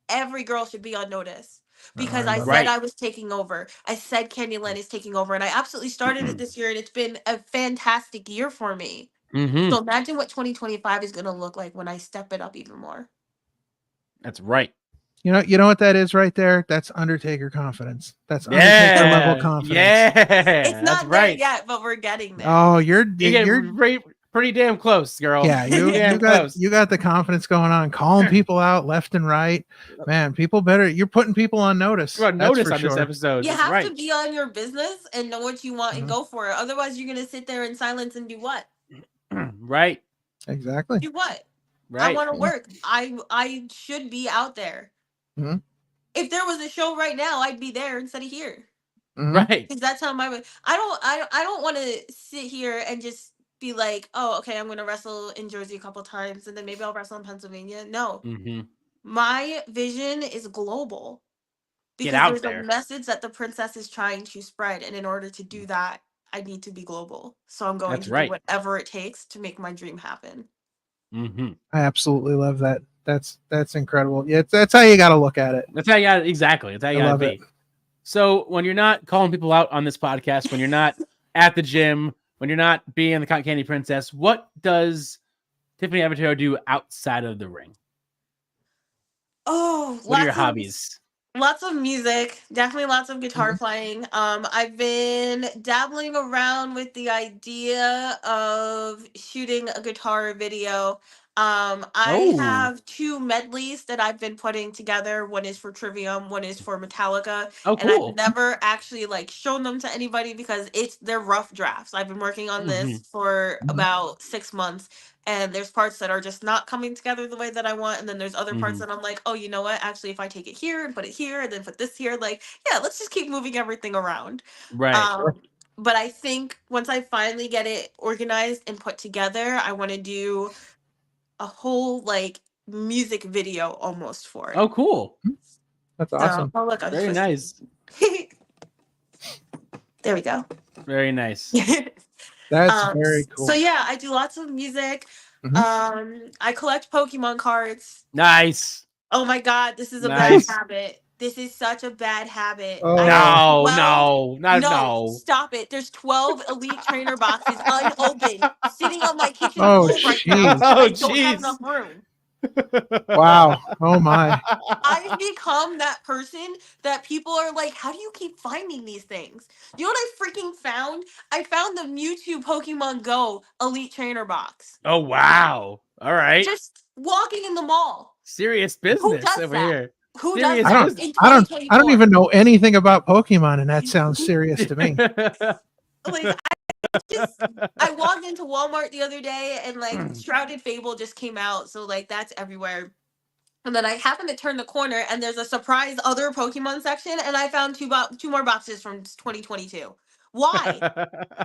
every girl should be on notice. Because I said I was taking over. I said Candyland is taking over. And I absolutely started it this year. And it's been a fantastic year for me. So imagine what 2025 is going to look like when I step it up even more. That's right. You know what that is right there? That's Undertaker confidence. That's Undertaker level confidence. Yeah, it's not there yet, but we're getting there. Oh, you're pretty damn close, girl. Yeah, you got the confidence going on, calling people out left and right. Man, you're putting people on notice. You're on notice on this episode. You have to be on your business and know what you want and go for it. Otherwise, you're gonna sit there in silence and do what? Right. Exactly. Do what? Right. I want to work. I should be out there. If there was a show right now, I'd be there instead of here. Right. Because that's how I don't want to sit here and just be like, oh, okay, I'm going to wrestle in Jersey a couple times and then maybe I'll wrestle in Pennsylvania. No. My vision is global. Because there's a message that the princess is trying to spread. And in order to do that, I need to be global. So I'm going to do whatever it takes to make my dream happen. I absolutely love that. That's incredible. Yeah, that's how you got to look at it. That's how you got exactly. That's how you got to be. So when you're not calling people out on this podcast, when you're not at the gym when you're not being the cotton candy princess, what does Tiffani Avataro do outside of the ring? Oh, What are your hobbies? Lots of music, definitely lots of guitar playing. I've been dabbling around with the idea of shooting a guitar video. I Oh. have 2 medleys that I've been putting together. One is for Trivium, one is for Metallica, Oh, and I've cool. never actually like shown them to anybody because they're rough drafts. I've been working on this for about 6 months, and there's parts that are just not coming together the way that I want, and then there's other parts that I'm like, oh, you know what, actually if I take it here and put it here and then put this here, like, yeah, let's just keep moving everything around. Right. But I think once I finally get it organized and put together, I want to do a whole like music video almost for it. Oh, cool. That's So, awesome. oh look, I'm Very nice. There we go. Very nice. That's very cool. So yeah, I do lots of music. I collect Pokemon cards. Nice. Oh my god, this is a Nice. bad habit. This is such a bad habit. Oh. No. Stop it. There's 12 Elite Trainer boxes unopened sitting on my kitchen Oh, floor right now. jeez. I don't have enough room. Wow. Oh my. I've become that person that people are like, how do you keep finding these things? You know what I freaking found? I found the Mewtwo Pokemon Go Elite Trainer box. Oh, wow. All right. Just walking in the mall. Serious Who business does over that? here. Who Serious does that business. in I don't 2024? even know anything about Pokemon, and that sounds serious to me. Like, I walked into Walmart the other day and like Shrouded Fable just came out, so like that's everywhere. And then I happened to turn the corner and there's a surprise other Pokemon section, and I found two more boxes from 2022. Why?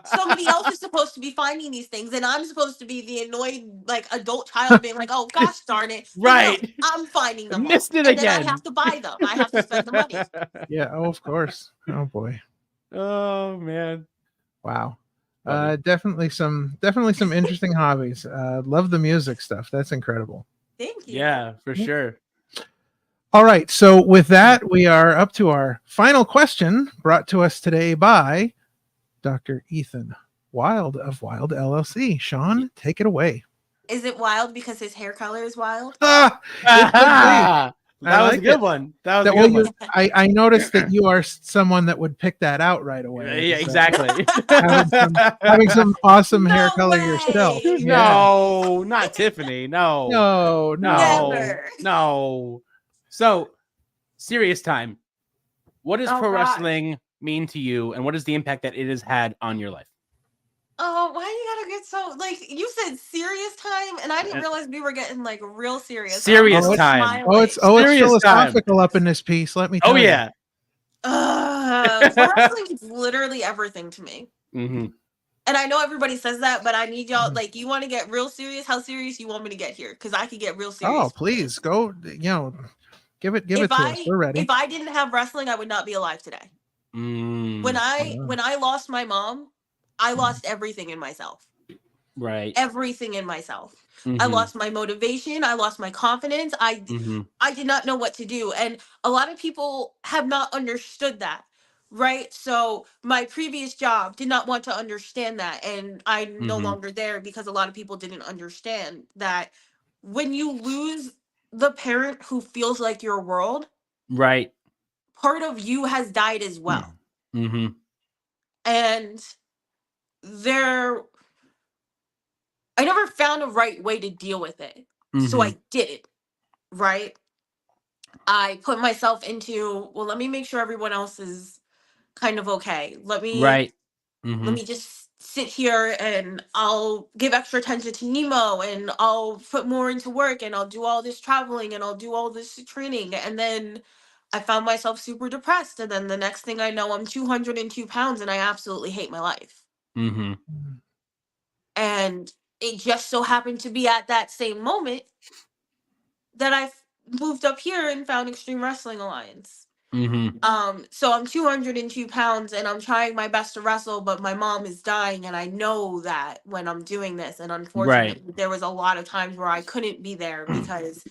Somebody else is supposed to be finding these things, and I'm supposed to be the annoyed like adult child being like, "Oh gosh darn it!" But no, Right. I'm finding them, Missed it and again. then I have to buy them. I have to spend the money. Yeah. Oh, of course. Oh boy. Oh man. Wow. Funny. Definitely some interesting hobbies. Love the music stuff. That's incredible. Thank you. Yeah, for sure. All right. So with that, we are up to our final question, brought to us today by Dr. Ethan Wild of Wild LLC. Sean, take it away. Is it wild because his hair color is wild? Ah, That was like a good it. one. That was a good one. I noticed that you are someone that would pick that out right away. Yeah, So, exactly. having some awesome hair No color way. yourself. Yeah. No, not Tiffany. No. No. Never. No. So, serious time. What does Oh, pro God. wrestling mean to you, and what is the impact that it has had on your life? Oh, why you gotta get so like you said serious time, and I didn't realize we were getting like real serious. Serious I'm time. smiling. Oh, it's Serious philosophical up in this piece. Let me tell Oh you. yeah. Pro wrestling is literally everything to me. Mm-hmm. And I know everybody says that, but I need y'all, like, you want to get real serious? How serious you want me to get here? Because I could get real serious. Oh, please go. Give it to us. We're ready. If I didn't have wrestling, I would not be alive today. When I lost my mom, I lost everything in myself. Right. Everything in myself. Mm-hmm. I lost my motivation. I lost my confidence. I did not know what to do. And a lot of people have not understood that. Right. So my previous job did not want to understand that. And I'm no longer there because a lot of people didn't understand that when you lose the parent who feels like your world, Right. part of you has died as well. Mm-hmm. And I never found a right way to deal with it. So I did it. Right. I put myself into, well, let me make sure everyone else is kind of okay. Let me just sit here and I'll give extra attention to Nemo, and I'll put more into work, and I'll do all this traveling, and I'll do all this training. And then I found myself super depressed. And then the next thing I know, I'm 202 pounds and I absolutely hate my life. Mm-hmm. And it just so happened to be at that same moment that I moved up here and found Extreme Wrestling Alliance. So I'm 202 pounds and I'm trying my best to wrestle, but my mom is dying, and I know that when I'm doing this. And unfortunately, there was a lot of times where I couldn't be there because,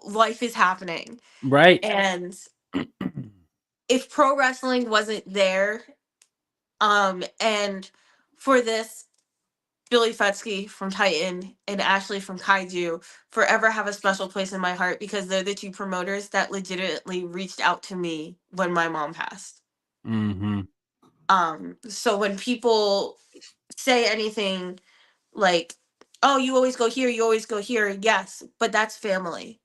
life is happening. Right. And if pro wrestling wasn't there, And for this, Billy Fetsky from Titan and Ashley from Kaiju forever have a special place in my heart because they're the two promoters that legitimately reached out to me when my mom passed. Mm-hmm. So when people say anything like, oh, you always go here, you always go here, yes, but that's family.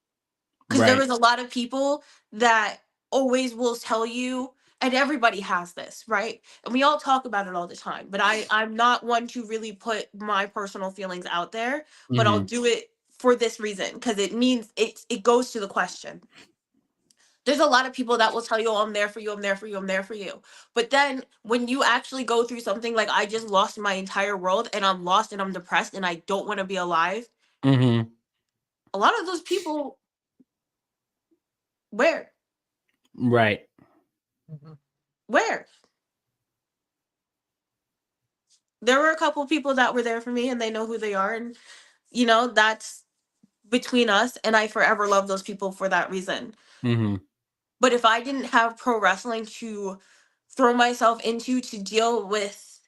Because there Right. was a lot of people that always will tell you, and everybody has this, right? And we all talk about it all the time, but I'm not one to really put my personal feelings out there, but I'll Mm-hmm. do it for this reason because it means it goes to the question. There's a lot of people that will tell you, oh, I'm there for you, I'm there for you, I'm there for you. But then when you actually go through something like I just lost my entire world and I'm lost and I'm depressed and I don't want to be alive, Mm-hmm. a lot of those people, where? Right. Where? There were a couple people that were there for me and they know who they are. And, that's between us. And I forever love those people for that reason. Mm-hmm. But if I didn't have pro wrestling to throw myself into to deal with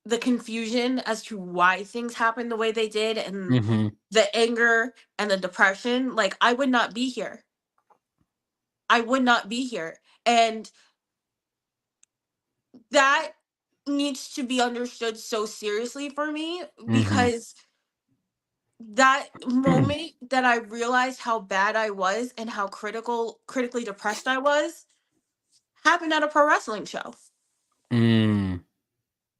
the confusion as to why things happened the way they did and Mm-hmm. the anger and the depression, like I would not be here. I would not be here. And that needs to be understood so seriously for me Mm-hmm. because that moment that I realized how bad I was and how critically depressed I was happened at a pro wrestling show. Mm.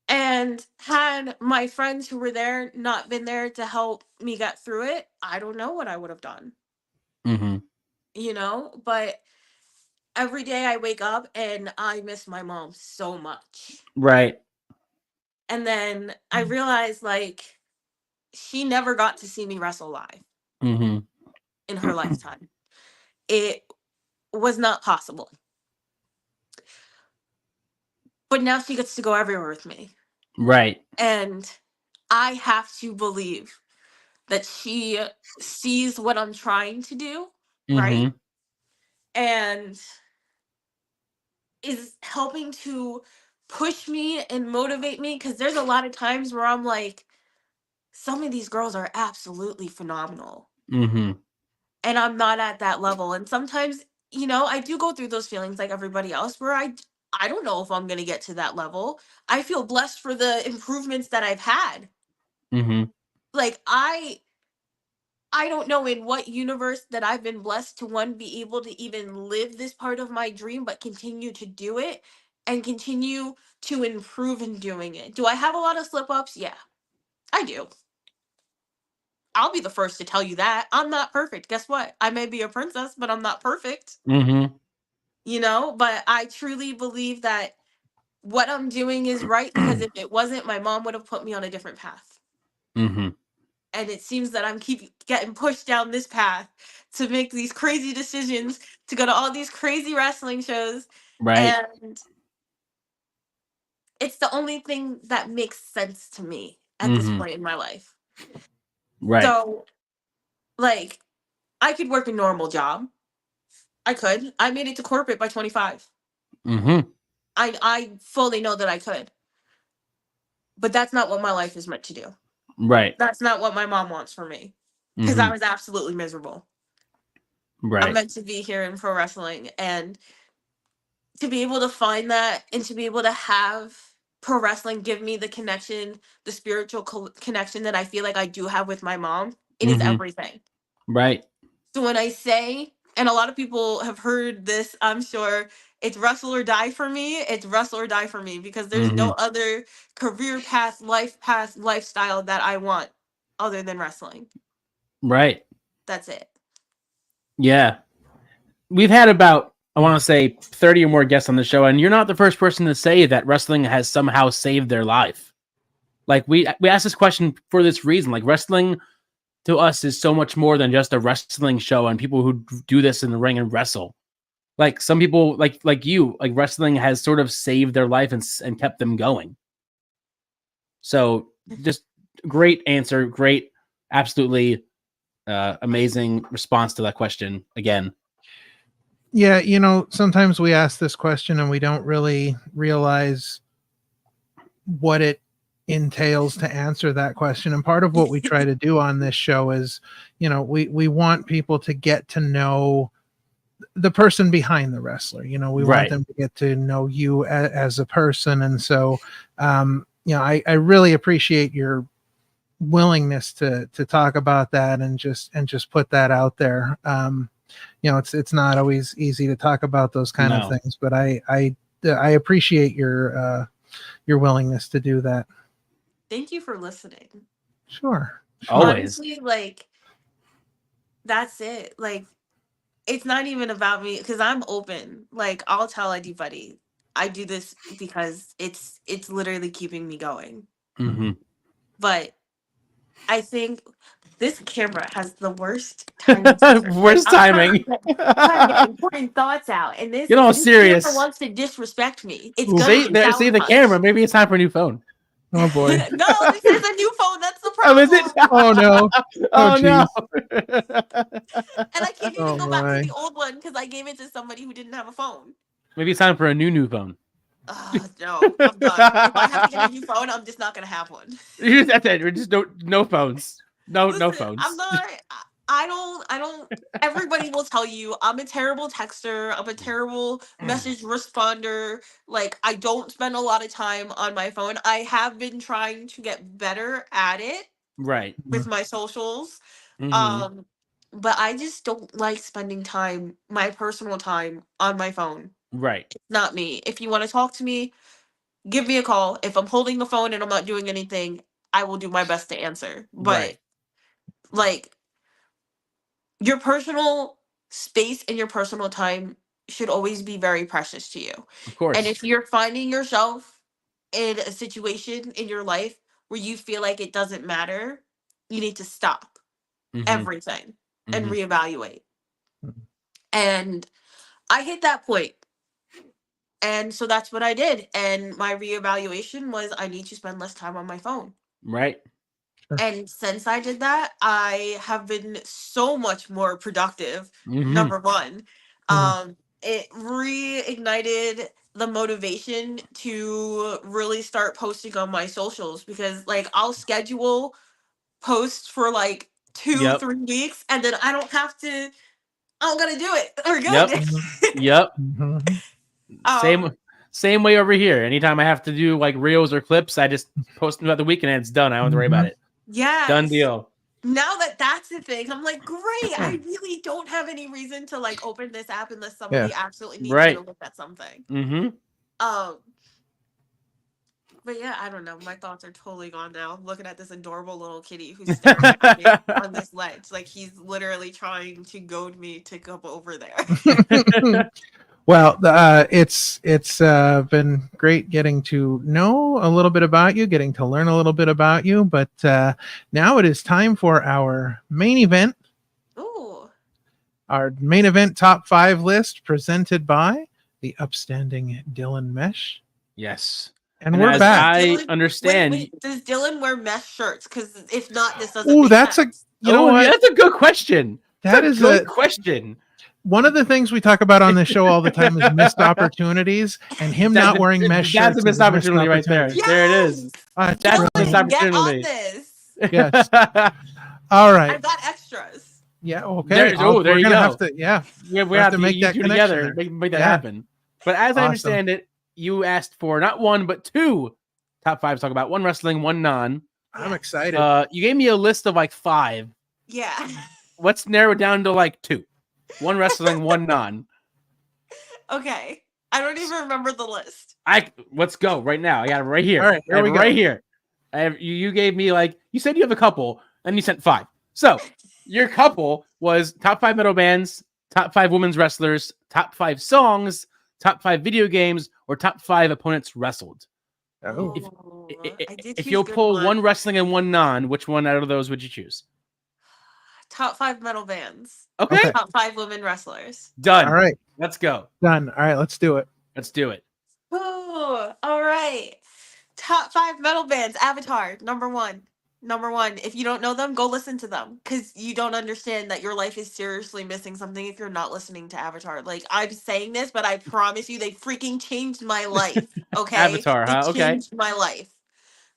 And had my friends who were there not been there to help me get through it, I don't know what I would have done. Mm-hmm. But every day I wake up and I miss my mom so much. Right. And then I realized like she never got to see me wrestle live Mm-hmm. in her lifetime. It was not possible. But now she gets to go everywhere with me. Right. And I have to believe that she sees what I'm trying to do, right? Mm-hmm. And is helping to push me and motivate me because there's a lot of times where I'm like, some of these girls are absolutely phenomenal. Mm-hmm. And I'm not at that level. And sometimes, I do go through those feelings like everybody else where I don't know if I'm going to get to that level. I feel blessed for the improvements that I've had. Mm-hmm. Like I don't know in what universe that I've been blessed to one be able to even live this part of my dream but continue to do it and continue to improve in doing it. Do I have a lot of slip ups? Yeah. I do. I'll be the first to tell you that. I'm not perfect. Guess what? I may be a princess, but I'm not perfect. Mm-hmm. But I truly believe that what I'm doing is right because if it wasn't, my mom would have put me on a different path. Mm-hmm. And it seems that I'm keep getting pushed down this path to make these crazy decisions, to go to all these crazy wrestling shows. Right. And it's the only thing that makes sense to me at this Mm-hmm. point in my life. Right. So, like, I could work a normal job. I could. I made it to corporate by 25. Mm-hmm. I fully know that I could. But that's not what my life is meant to do. Right. That's not what my mom wants for me. Because I Mm-hmm. was absolutely miserable. I'm Right. meant to be here in pro wrestling. And to be able to find that and to be able to have pro wrestling give me the connection, the spiritual connection that I feel like I do have with my mom, it is Mm-hmm. everything. Right. So when I say, and a lot of people have heard this, I'm sure, it's wrestle or die for me, it's wrestle or die for me because there's Mm-hmm. no other career path, lifestyle that I want other than wrestling. Right. That's it. Yeah. We've had about, I want to say, 30 or more guests on the show, and you're not the first person to say that wrestling has somehow saved their life. Like, we asked this question for this reason. Like, wrestling to us is so much more than just a wrestling show and people who do this in the ring and wrestle. Like, some people, like you, like, wrestling has sort of saved their life and kept them going. So, just great answer. Great, absolutely amazing response to that question again. Yeah, sometimes we ask this question and we don't really realize what it entails to answer that question. And part of what we try to do on this show is, we want people to get to know the person behind the wrestler. We want them to get to know you as a person. And so, I really appreciate your willingness to talk about that and just put that out there. It's not always easy to talk about those kind of things, but I appreciate your willingness to do that. Thank you for listening. Sure. Always. Honestly, that's it. It's not even about me because I'm open. I'll tell anybody I do this because it's literally keeping me going. Mm-hmm. But I think this camera has the worst timing. Worst timing. I'm getting important thoughts out, and this serious. camera wants to disrespect me. It's see the camera. Maybe it's time for a new phone. Oh boy. No, this is a new phone. That's the problem. Oh, is it? Oh no. Oh no. And I can't even go back to the old one because I gave it to somebody who didn't have a phone. Maybe it's time for a new phone. No, I'm done. If I have to get a new phone, I'm just not gonna have one. That's it. We're just no phones. No phones. I'm not. I don't. Everybody will tell you I'm a terrible texter. I'm a terrible message responder. I don't spend a lot of time on my phone. I have been trying to get better at it. Right. With my socials. Mm-hmm. But I just don't like spending my personal time on my phone. Right. It's not me. If you want to talk to me, give me a call. If I'm holding the phone and I'm not doing anything, I will do my best to answer. But your personal space and your personal time should always be very precious to you. Of course. And if you're finding yourself in a situation in your life where you feel like it doesn't matter, you need to stop everything and reevaluate. And I hit that point. And so that's what I did. And my reevaluation was I need to spend less time on my phone. Right. And since I did that, I have been so much more productive. Number one. It reignited the motivation to really start posting on my socials because I'll schedule posts for 2-3 weeks and then I don't have to. I'm gonna do it. We're good. Yep. Same way over here. Anytime I have to do reels or clips, I just post them throughout the week and it's done. I don't have to worry about it. Yeah. Done deal. Now that's the thing, I'm like, great. I really don't have any reason to open this app unless somebody absolutely needs me to look at something. But yeah, I don't know. My thoughts are totally gone now. I'm looking at this adorable little kitty who's staring at me on this ledge. He's literally trying to goad me to come over there. Well, it's been great getting to know a little bit about you, getting to learn a little bit about you. But now it is time for our main event. Ooh. Our main event top 5 list presented by the upstanding Dylan Mesh. Yes. And we're back. I understand. Wait, does Dylan wear mesh shirts? Because if not, this doesn't. Oh, that's sense. That's a good question. That is a good question. One of the things we talk about on this show all the time is missed opportunities, and him not wearing mesh shirts. That's a missed opportunity right there. Yes! There it is. That's a missed opportunity. Get on this. Yes. All right. I got extras. Yeah. Okay. There you go. We have to make that together. Make that happen. But as I understand it, you asked for not one but 2 top 5 to talk about. 1 wrestling, 1 non. I'm excited. You gave me a list of 5. Yeah. Let's narrow it down to 2. 1 wrestling, 1 non. Okay. I don't even remember the list. Let's go right now. I got it right here. All right, here we go. Right here. You gave me you said you have a couple, and you sent 5. So your couple was top 5 metal bands, top 5 women's wrestlers, top 5 songs, top 5 video games, or top 5 opponents wrestled. Oh. If you'll pull 1 wrestling and 1 non, which one out of those would you choose? Top 5 metal bands. Okay. Top 5 women wrestlers. Done. All right. Let's go. Done. All right. Let's do it. Oh, all right. Top 5 metal bands. Avatar, number 1. Number one, if you don't know them, go listen to them because you don't understand that your life is seriously missing something if you're not listening to Avatar. Like, I'm saying this, but I promise you, they freaking changed my life. Okay, Avatar, they huh? Okay. changed my life.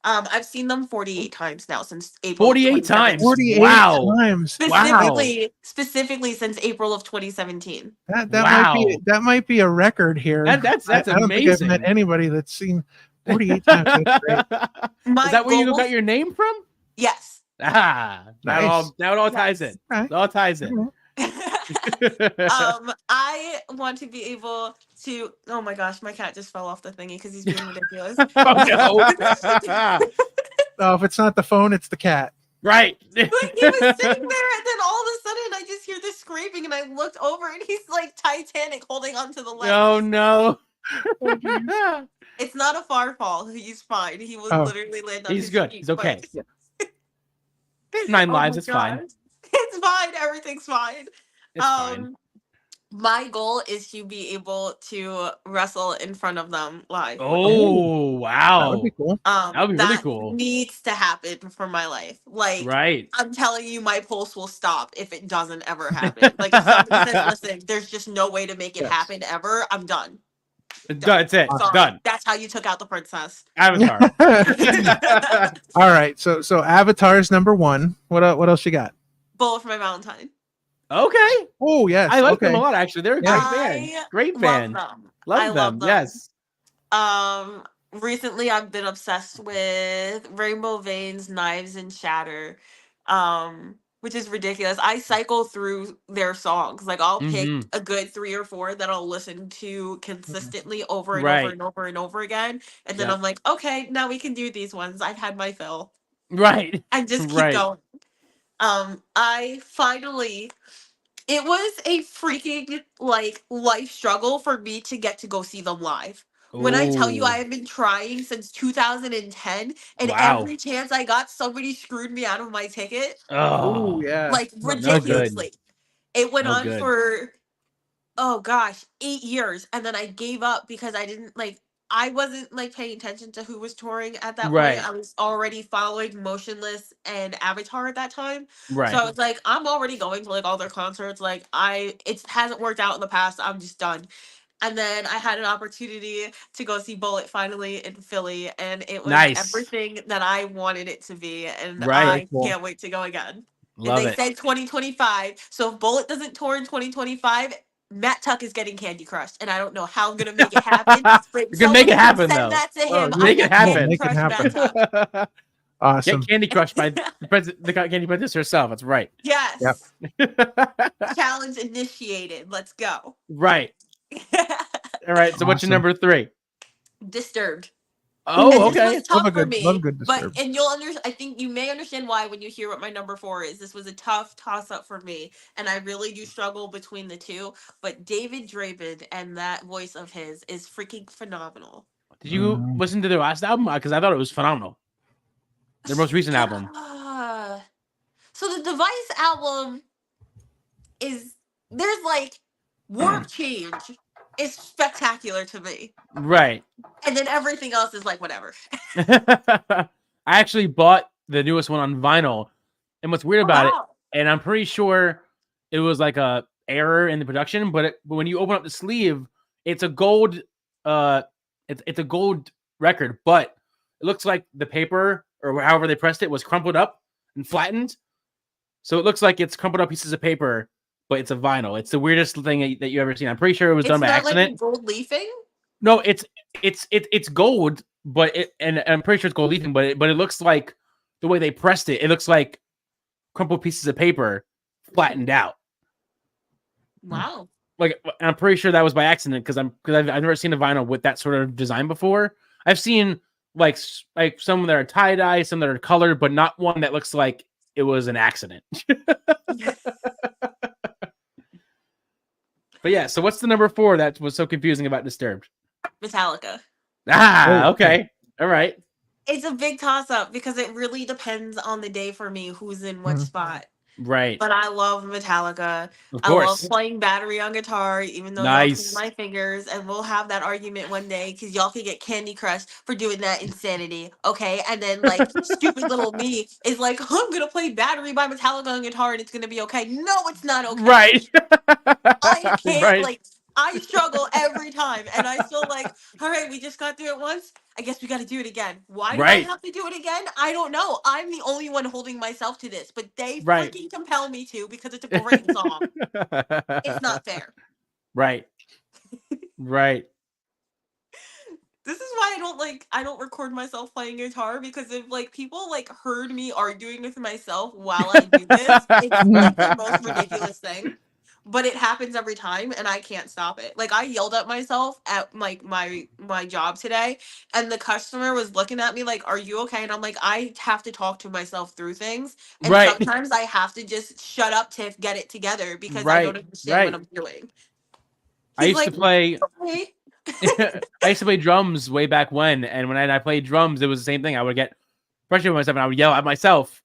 I've seen them 48 times now since April of 48 times. 2017. 48 Wow. times. Wow. Specifically since April of 2017. Wow. That might be a record here. That's I don't think I've amazing. met anybody that's seen 48 times. That's great. Is that where you got your name from? Yes. Ah, Nice. now it all ties in. Okay. It all ties in. I want to be able to. Oh my gosh, my cat just fell off the thingy because he's being ridiculous. Oh no! Oh, if it's not the phone, it's the cat. Right. Like he was sitting there, and then all of a sudden, I just hear this scraping, and I looked over, and he's like Titanic holding onto the leg. Oh no! It's not a far fall. He's fine. He will literally land on his He's good. feet, He's okay. but- 9 Oh lives. my It's fine. God. It's fine. Everything's fine. It's fine. My goal is to be able to wrestle in front of them live. Oh wow! That would be cool. That would be really cool. Needs to happen for my life. Like, Right. I'm telling you, my pulse will stop if it doesn't ever happen. Like, if somebody says, "Listen, there's just no way to make it happen ever," I'm done. That's it. Sorry. Done. That's how you took out the princess. Avatar. All right. So Avatar's number one. What else you got? Bullet for my Valentine. Okay. Oh yes. I like them a lot. Actually, they're a great I band. Great band. Love Love them. Yes. Recently I've been obsessed with Rainbow Veins, Knives and Shatter, which is ridiculous. I cycle through their songs. Like, I'll pick a good 3 or 4 that I'll listen to consistently over and over and over and over again, and then I'm like, okay, now we can do these ones. I've had my fill. Right. And just keep going. I finally, it was a freaking like life struggle for me to get to go see them live. When I tell you I have been trying since 2010, and every chance I got, somebody screwed me out of my ticket. Oh yeah. Like, ridiculously. It went on for, oh gosh, 8 years, and then I gave up because I wasn't like paying attention to who was touring at that point. I was already following Motionless and Avatar at that time. Right. So I was like, I'm already going to like all their concerts. Like, it hasn't worked out in the past. I'm just done. And then I had an opportunity to go see Bullet finally in Philly, and it was everything that I wanted it to be. And I can't wait to go again. Love and they it. said 2025. So if Bullet doesn't tour in 2025, Matt Tuck is getting Candy Crushed, and I don't know how I'm gonna make it happen. You're gonna make it happen, send though. that to him. Make it happen. Make it happen. Awesome. Get Candy Crushed by the Candy Princess herself. That's right. Yes. Challenge initiated. Let's go. Right. All right. So what's your number 3? Disturbed. Oh, okay. This was tough for me, but you'll I think you may understand why when you hear what my number 4 is. This was a tough toss up for me, and I really do struggle between the two. But David Draven and that voice of his is freaking phenomenal. Did you listen to their last album? Because I thought it was phenomenal. Their most recent album. So the Device album there's like Warp Change is spectacular to me. Right. And then everything else is like whatever. I actually bought the newest one on vinyl. And what's weird about it, and I'm pretty sure it was like a error in the production, but when you open up the sleeve, it's a gold it's a gold record, but it looks like the paper or however they pressed it was crumpled up and flattened. So it looks like it's crumpled up pieces of paper, but it's a vinyl. It's the weirdest thing that you ever seen. I'm pretty sure it was done by accident. Like gold leafing? No, it's gold, but and I'm pretty sure it's gold leafing, but it looks like the way they pressed it. It looks like crumpled pieces of paper flattened out. Wow. Like, I'm pretty sure that was by accident because I've never seen a vinyl with that sort of design before. I've seen like some that are tie dye, some that are colored, but not one that looks like it was an accident. But yeah, so what's the number 4 that was so confusing about Disturbed? Metallica. Okay. All right. It's a big toss up because it really depends on the day for me who's in what spot. Right. But I love Metallica. Of I love course. playing battery on guitar, even though y'all kill Nice. my fingers. And we'll have that argument one day because y'all could get Candy Crush for doing that insanity. Okay. And then, like, stupid little me is like, I'm going to play Battery by Metallica on guitar and it's going to be okay. No, it's not okay. Right. I can't, Right. like, I struggle every time. And I still, like, all right, we just got through it once. I guess we got to do it again. Why do I Right. have to do it again? I don't know. I'm the only one holding myself to this, but they Right. freaking compel me to because it's a great song. It's not fair. Right. Right. This is why I don't record myself playing guitar because if like people like heard me arguing with myself while I do this, it's like the most ridiculous thing. But it happens every time and I can't stop it. Like I yelled at myself at like my job today and the customer was looking at me like, "Are you okay?" And I'm like, "I have to talk to myself through things and Right. sometimes I have to just shut up, Tiff, get it together because I don't Right. understand what Right. I'm doing." I He's used to like, play "Okay." I used to play drums way back when, and when I played drums, it was the same thing. I would get frustrated with myself, and I would yell at myself,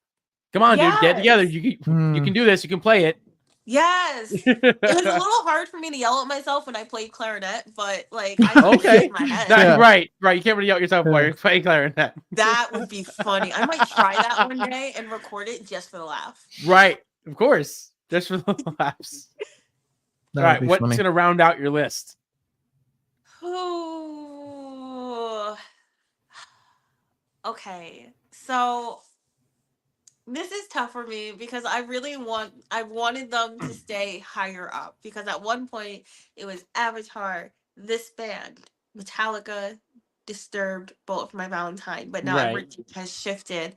"Come on, dude, get it together! Yes. You can do this. You can play it." Yes. It was a little hard for me to yell at myself when I played clarinet, but like I could Okay. in my head. Yeah. Right. You can't really yell at yourself while you're playing clarinet. That would be funny. I might try that one day and record it just for the laugh. Right. Of course. Just for the laughs. That All would right. be What's funny. going to round out your list? Ooh. Okay. So this is tough for me because I wanted them to stay higher up because at one point it was Avatar, this band, Metallica, Disturbed, Bullet for My Valentine, but now Right. everything has shifted.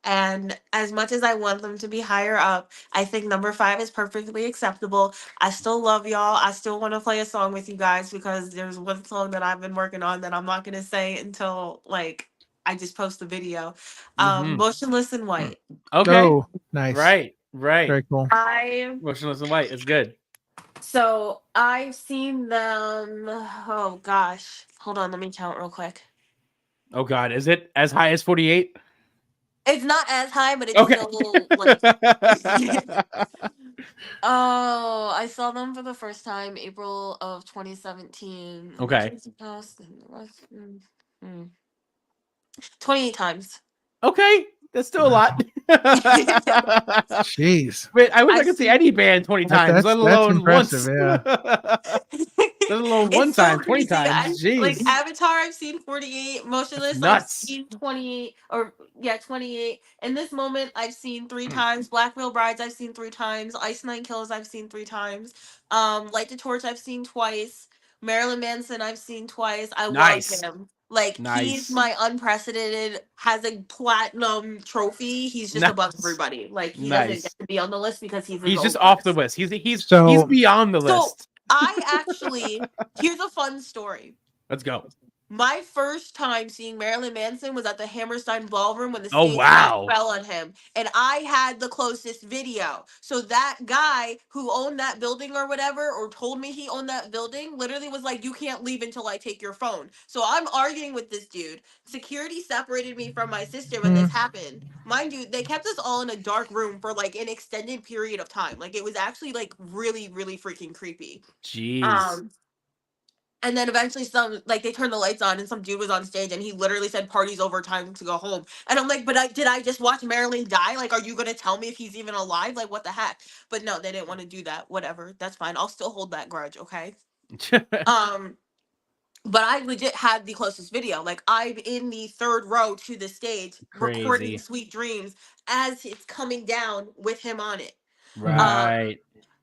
And as much as I want them to be higher up, I think number 5 is perfectly acceptable. I still love y'all. I still want to play a song with you guys because there's one song that I've been working on that I'm not gonna say until like I just post the video. Mhm. Motionless in White. Okay. Oh, nice. Right. Very cool. Motionless in White is good. So I've seen them. Oh gosh, hold on, let me count real quick. Oh God, is it as high as 48? It's not as high, but it's Okay. still like. Oh, I saw them for the first time April of 2017. Okay. 28 times. Okay, that's still a lot. Jeez. Wait, I wish I I've could see seen- any band 20 times, let alone impressive, once. yeah. Let alone one It's so time, 20 crazy. times. Like Jeez. Avatar, I've seen 48. Motionless, I've Nuts. seen 28. 28. In this moment, I've seen 3 times. Black Veil Brides, I've seen 3 times. Ice Nine Kills, I've seen 3 times. Light the Torch, I've seen twice. Marilyn Manson, I've seen twice. I Nice. love him. Like he's Nice. my unprecedented, has a platinum trophy. He's just above Nice. everybody. Like he Nice. doesn't get to be on the list because he's He's just own off the list. list. He's So- beyond the So list. I actually here's a fun story. Let's go. My first time seeing Marilyn Manson was at the Hammerstein Ballroom when the Oh, stage wow. fell on him. And I had the closest video. So that guy who owned that building or whatever, or told me he owned that building, literally was like, "You can't leave until I take your phone." So I'm arguing with this dude. Security separated me from my sister when this happened. Mind you, they kept us all in a dark room for like an extended period of time. Like it was actually like really, really freaking creepy. Jeez. And then eventually they turned the lights on and some dude was on stage and he literally said party's over, time to go home. And I'm like, but did I just watch Marilyn die? Like, are you going to tell me if he's even alive? Like, what the heck? But no, they didn't want to do that. Whatever. That's fine. I'll still hold that grudge. Okay. But I legit had the closest video. Like I'm in the 3rd row to the stage Crazy. recording Sweet Dreams as it's coming down with him on it. Right.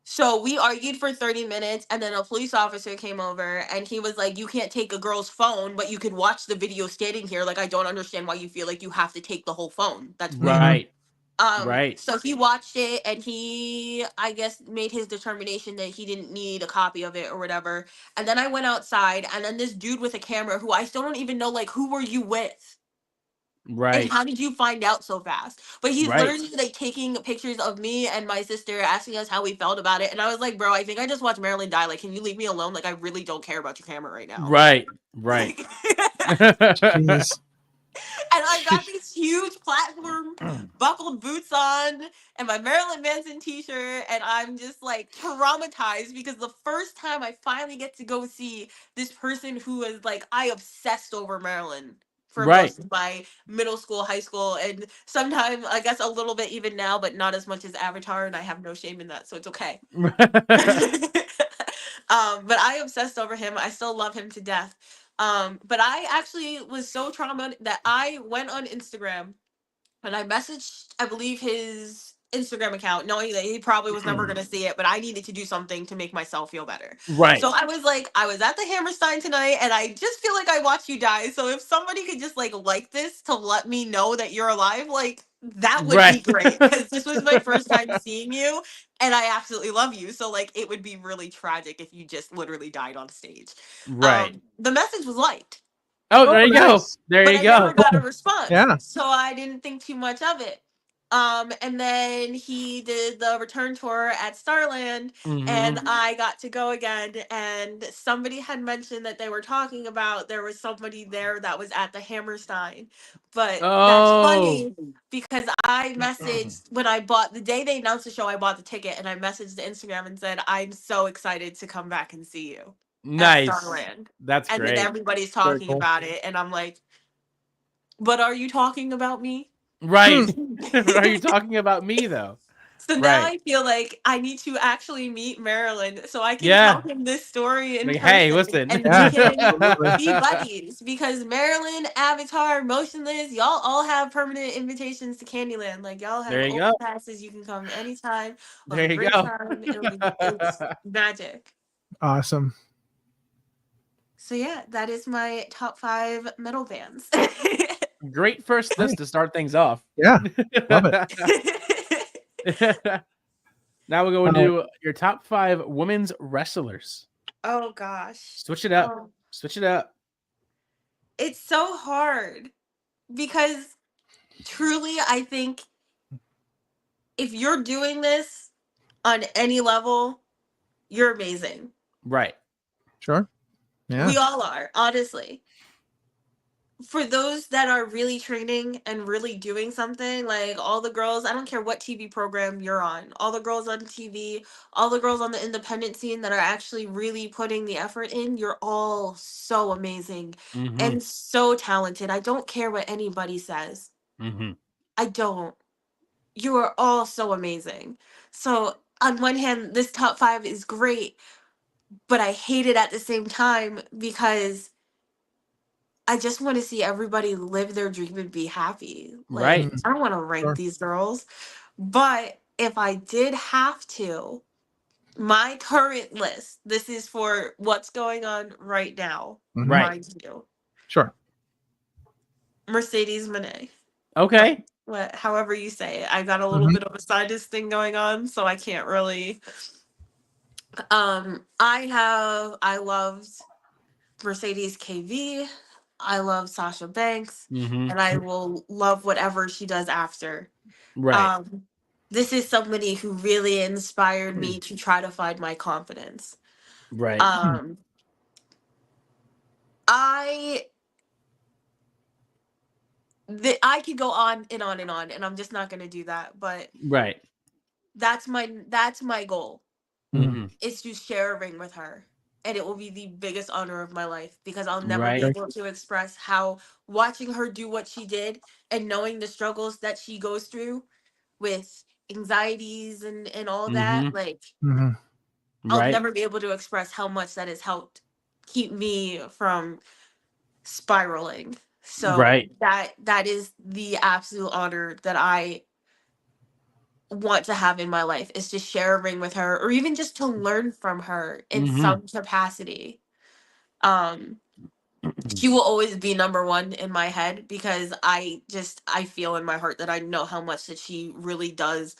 So we argued for 30 minutes and then a police officer came over and he was like, "You can't take a girl's phone, but you could watch the video standing here. Like, I don't understand why you feel like you have to take the whole phone. That's weird." Right. Right. So he watched it and he, I guess, made his determination that he didn't need a copy of it or whatever. And then I went outside and then this dude with a camera who I still don't even know, like, who were you with? Right. And how did you find out so fast? But he's Right. literally like taking pictures of me and my sister, asking us how we felt about it. And I was like, "Bro, I think I just watched Marilyn die. Like, can you leave me alone? Like, I really don't care about your camera right now." Right. Right. Jeez. I've got these huge platform buckled boots on and my Marilyn Manson t-shirt, and I'm just like traumatized because the first time I finally get to go see this person who is like, I obsessed over Marilyn for Right. most of my middle school, high school, and sometimes I guess a little bit even now, but not as much as Avatar, and I have no shame in that, so it's okay. But I obsessed over him. I still love him to death. But I actually was so traumatized that I went on Instagram and I messaged, I believe, his Instagram account, knowing that he probably was never going to see it, but I needed to do something to make myself feel better. Right. So I was like, I was at the Hammerstein tonight, and I just feel like I watched you die. So if somebody could just like this to let me know that you're alive, like that would be great, because this was my first time seeing you, and I absolutely love you. So like, it would be really tragic if you just literally died on stage. Right. The message was liked. Oh, there you go. nice. There But you I go. never got a response. Yeah. So I didn't think too much of it. And then he did the return tour at Starland, and I got to go again. And somebody had mentioned that they were talking about there was somebody there that was at the Hammerstein. But that's funny because I messaged when I bought the day they announced the show, I bought the ticket and I messaged the Instagram and said, I'm so excited to come back and see you. Nice. At Starland. That's And great. then everybody's talking cool. about it, and I'm like, but are you talking about me? Right. Are you talking about me though? So now I feel like I need to actually meet Marilyn so I can tell him this story in Like, person. hey, listen. And Yeah, we can absolutely. be buddies, because Marilyn, Avatar, Motionless, y'all all have permanent invitations to Candyland. Like, y'all have There you open go. passes. You can come anytime. We'll There have a you great go. time. It's magic. Awesome. So yeah, that is my top 5 metal bands. Great first list to start things off. Yeah. Love it. Now we're going to your top 5 women's wrestlers. Oh gosh. Switch it up. Switch it up. It's so hard because truly I think if you're doing this on any level, you're amazing. Right. Sure. Yeah. We all are, honestly. For those that are really training and really doing something, like all the girls, I don't care what TV program you're on, all the girls on TV, all the girls on the independent scene that are actually really putting the effort in, you're all so amazing and so talented. I don't care what anybody says. I don't. You are all so amazing. So on one hand, this top 5 is great, but I hate it at the same time because I just want to see everybody live their dream and be happy. Like, Right. I don't want to rank Sure. these girls, but if I did have to, my current list, this is for what's going on right now, Right. mind you. Sure. Mercedes Moné. Okay. However you say it. I got a little bit of a sinus thing going on, so I can't really. I loved Mercedes KV. I love Sasha Banks, and I will love whatever she does after. Right. This is somebody who really inspired me to try to find my confidence. Right. I could go on and on and on, and I'm just not going to do that. But Right. that's my goal. Mhm. Is to share a ring with her, and it will be the biggest honor of my life because I'll never be Right. able to express how watching her do what she did and knowing the struggles that she goes through with anxieties and all that, like I'll Right. never be able to express how much that has helped keep me from spiraling. So Right. that is the absolute honor that I want to have in my life, is to share a ring with her or even just to learn from her in some capacity. She will always be number 1 in my head because I feel in my heart that I know how much that she really does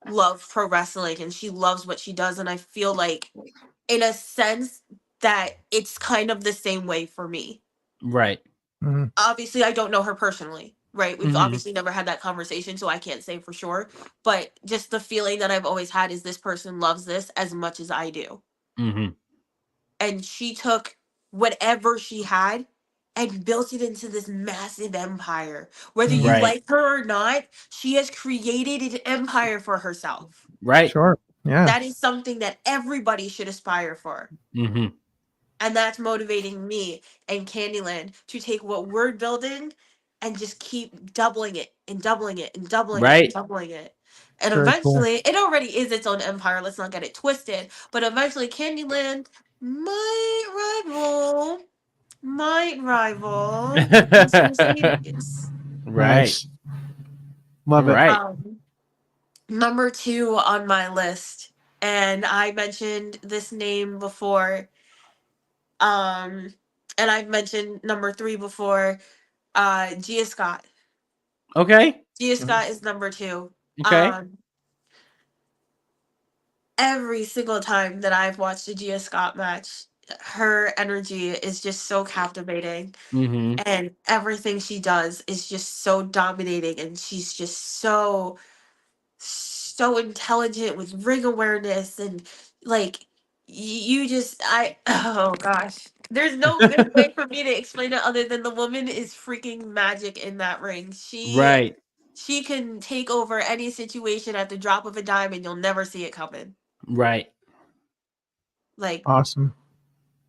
love pro wrestling and she loves what she does, and I feel like in a sense that it's kind of the same way for me. Right. Obviously I don't know her personally, right? We've obviously never had that conversation, so I can't say for sure, but just the feeling that I've always had is this person loves this as much as I do. And she took whatever she had and built it into this massive empire. Whether you Right. like her or not, she has created an empire for herself. Right. Sure. Yeah. That is something that everybody should aspire for. Mm-hmm. And that's motivating me and Candyland to take what we're building and just keep doubling it and doubling it and doubling it and Right. doubling it. And Very cool. eventually, it already is its own empire. Let's not get it twisted. But eventually, Candyland might rival Mercedes. Right. Nice. Love it. Right. Number 2 on my list, and I mentioned this name before. And I've mentioned number 3 before. Gia Scott. Okay. Gia Scott is number 2. Okay. Every single time that I've watched a Gia Scott match, her energy is just so captivating. Mm-hmm. And everything she does is just so dominating, and she's just so intelligent with ring awareness, and like you just oh gosh, there's no good way for me to explain it other than the woman is freaking magic in that ring. Right. She can take over any situation at the drop of a dime, and you'll never see it coming. Right. Like, Awesome.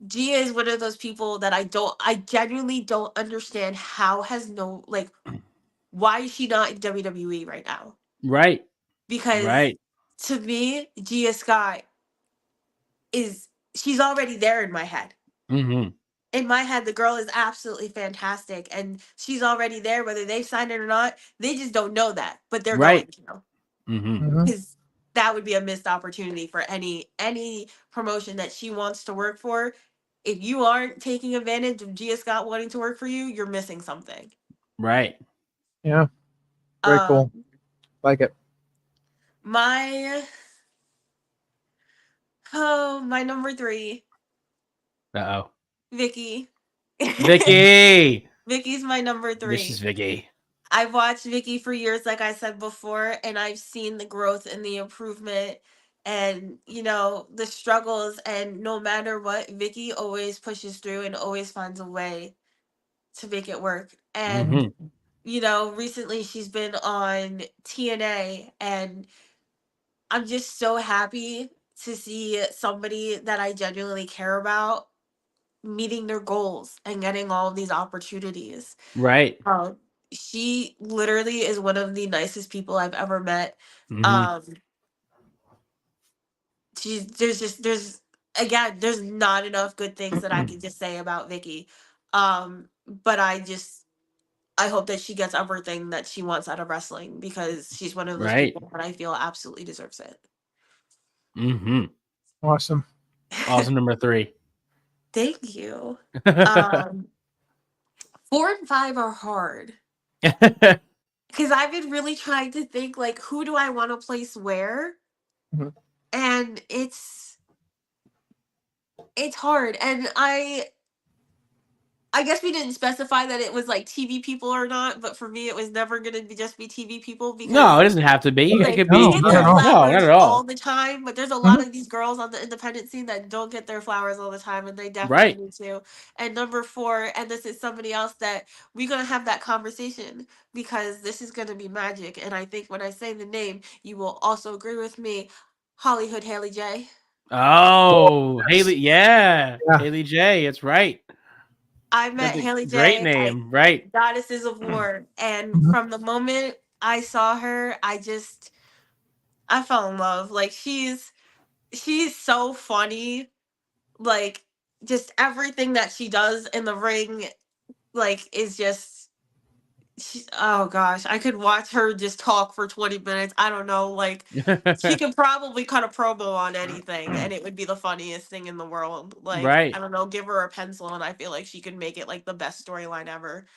Gia is one of those people that I genuinely don't understand how has no, like, why is she not in WWE right now? Right. Because Right. to me, Gia Scott she's already there in my head. Mm-hmm. In my head, the girl is absolutely fantastic, and she's already there, whether they've signed it or not. They just don't know that, but they're Right. going to. Mm-hmm. Because that would be a missed opportunity for any promotion that she wants to work for. If you aren't taking advantage of Gia Scott wanting to work for you, you're missing something. Right. Yeah. Very cool. Like it. My number 3, Uh-oh. Vicky. Vicky. Vicky's my number 3. This is Vicky. I've watched Vicky for years, like I said before, and I've seen the growth and the improvement and, the struggles. And no matter what, Vicky always pushes through and always finds a way to make it work. And, Mm-hmm. Recently she's been on TNA, and I'm just so happy to see somebody that I genuinely care about meeting their goals and getting all of these opportunities. Right. She literally is one of the nicest people I've ever met. Mm-hmm. There's not enough good things that I can just say about Vicky. But I hope that she gets everything that she wants out of wrestling, because she's one of those Right. people that I feel absolutely deserves it. Mm-hmm. Awesome. Awesome. Number 3. Thank you. 4 and 5 are hard. Because I've been really trying to think, like, who do I want to place where? Mhm. And it's hard. And I guess we didn't specify that it was like TV people or not, but for me, it was never going to just be TV people, because No, it doesn't have to be. It could be. No, get not their at all. No, not flowers at all. all the time, but there's a lot of these girls on the independent scene that don't get their flowers all the time, and they definitely Right. need to. And number 4, and this is somebody else that we're going to have that conversation, because this is going to be magic. And I think when I say the name, you will also agree with me. Hollywood Haley J. Oh, Yes. Haley. Yeah. Yeah. Haley J. It's right. I met That's a Haley great J. name. Right. Goddesses of War. And Mhm. from the moment I saw her, I fell in love. Like, she's so funny. Like, just everything that she does in the ring, like, is just, oh gosh, I could watch her just talk for 20 minutes. I don't know, like, she could probably cut a promo on anything and it would be the funniest thing in the world. Like, Right. I don't know, give her a pencil and I feel like she could make it like the best storyline ever.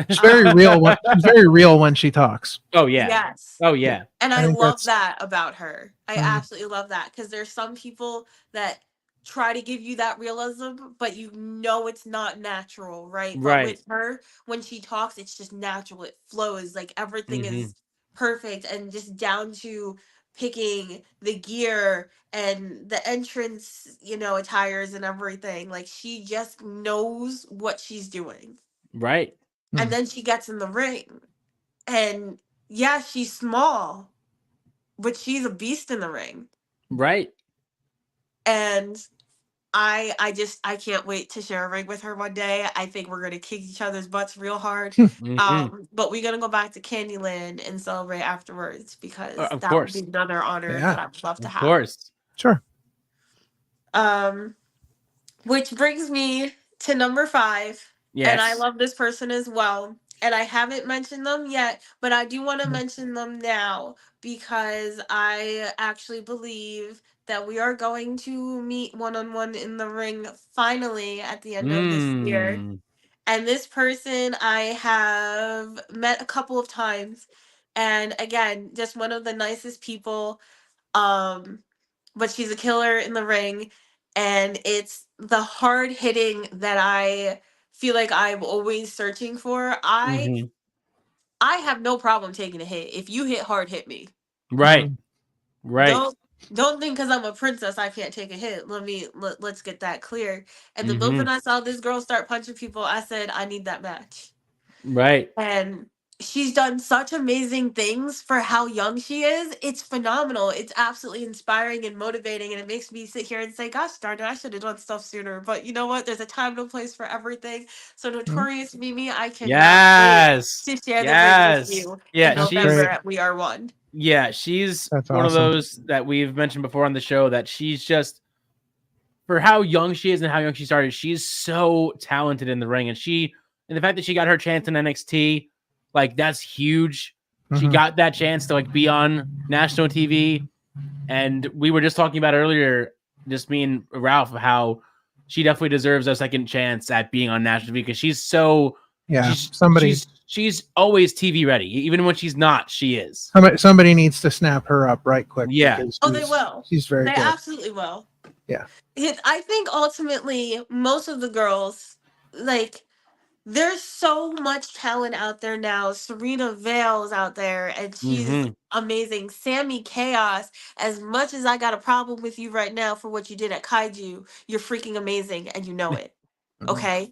She's very real. She's very real when she talks. Oh yeah. Yes. Oh yeah. And I I think love that's- that about her. I Mhm. absolutely love that, because there's some people that try to give you that realism, but it's not natural, right? But Right. with her, when she talks, it's just natural. It flows. Like, everything is perfect, and just down to picking the gear and the entrance, attires and everything. Like, she just knows what she's doing. Right. And then she gets in the ring. And yeah, she's small, but she's a beast in the ring. Right. And I can't wait to share a ring with her one day. I think we're gonna kick each other's butts real hard. But we're gonna go back to Candyland and celebrate afterwards because Of that would course. be another honor Yeah. that I would love to Of have. course. Sure. Which brings me to number 5. And I Yes. love this person as well. And I haven't mentioned them yet, but I do want to mention them now because I actually believe that we are going to meet one-on-one in the ring finally at the end of this year. And this person I have met a couple of times. And again, just one of the nicest people. But she's a killer in the ring. And it's the hard hitting that I feel like I'm always searching for. I have no problem taking a hit. If you hit hard, hit me. Right. Right. Don't think because I'm a princess I can't take a hit. Let's get that clear. And the moment I saw this girl start punching people, I said I need that match. Right. And she's done such amazing things for how young she is. It's phenomenal. It's absolutely inspiring and motivating. And it makes me sit here and say, gosh darn it, I should have done stuff sooner. But you know what? There's a time and a place for everything. So Notorious Mimi, I cannot wait to share the ring with you in November at We Are One. Yeah, she's That's one of awesome. those that we've mentioned before on the show that she's just, for how young she is and how young she started, she's so talented in the ring. And the fact that she got her chance in NXT, like, that's huge. She got that chance to, like, be on national TV. And we were just talking about earlier, just me and Ralph, how she definitely deserves a second chance at being on national TV because she's so, she's always TV ready. Even when she's not, she is. Somebody needs to snap her up right quick. Yeah. Oh, they will. She's very good. They absolutely will. Yeah. I think ultimately most of the girls, like, there's so much talent out there now. Serena Vale's out there, and she's amazing. Sammy Chaos, as much as I got a problem with you right now for what you did at Kaiju, you're freaking amazing, and you know it. Okay?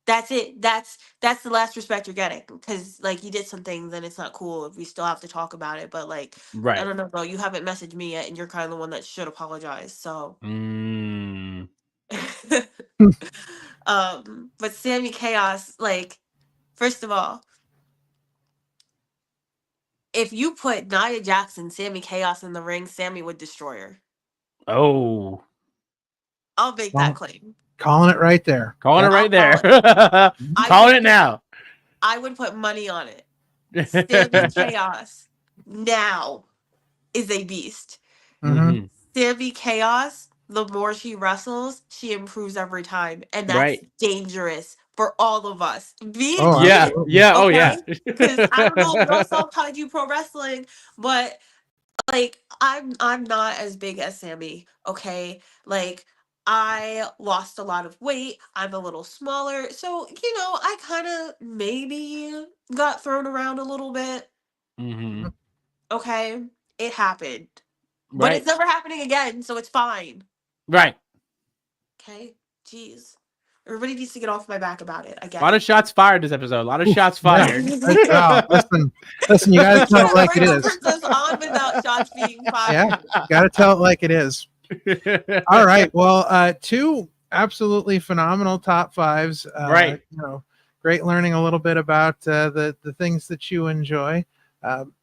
That's it. That's the last respect you're getting. Because, like, you did some things, and it's not cool if we still have to talk about it. But, like, I don't know, bro. You haven't messaged me yet, and you're kind of the one that should apologize. So... but Sammy Chaos, like, first of all, if you put Nia Jackson, Sammy Chaos in the ring, Sammy would destroy her. Oh. I'll make that claim. Calling it right there. Calling it right there. Calling it now. I would put money on it. Sammy Chaos now is a beast. Sammy Chaos, the more she wrestles, she improves every time. And that's dangerous for all of us. Yeah. Oh, yeah. Because I don't know if y'all saw Kaiju Pro Wrestling, but, like, I'm not as big as Sammy, okay? Like, I lost a lot of weight. I'm a little smaller. So, you know, I kind of maybe got thrown around a little bit. Okay? It happened. But it's never happening again, so it's fine. Right. Okay? Jeez. Everybody needs to get off my back about it. I guess. A lot of shots fired this episode. A lot of shots fired. Listen, you gotta tell it like it is. On without shots being fired. Yeah, gotta tell it like it is. All right. Well, 2 absolutely phenomenal top 5s. Right. You know, great learning a little bit about the things that you enjoy.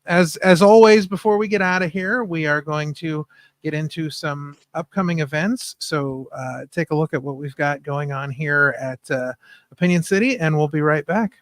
As always, before we get out of here, we are going to get into some upcoming events. So take a look at what we've got going on here at Opinion City, and we'll be right back.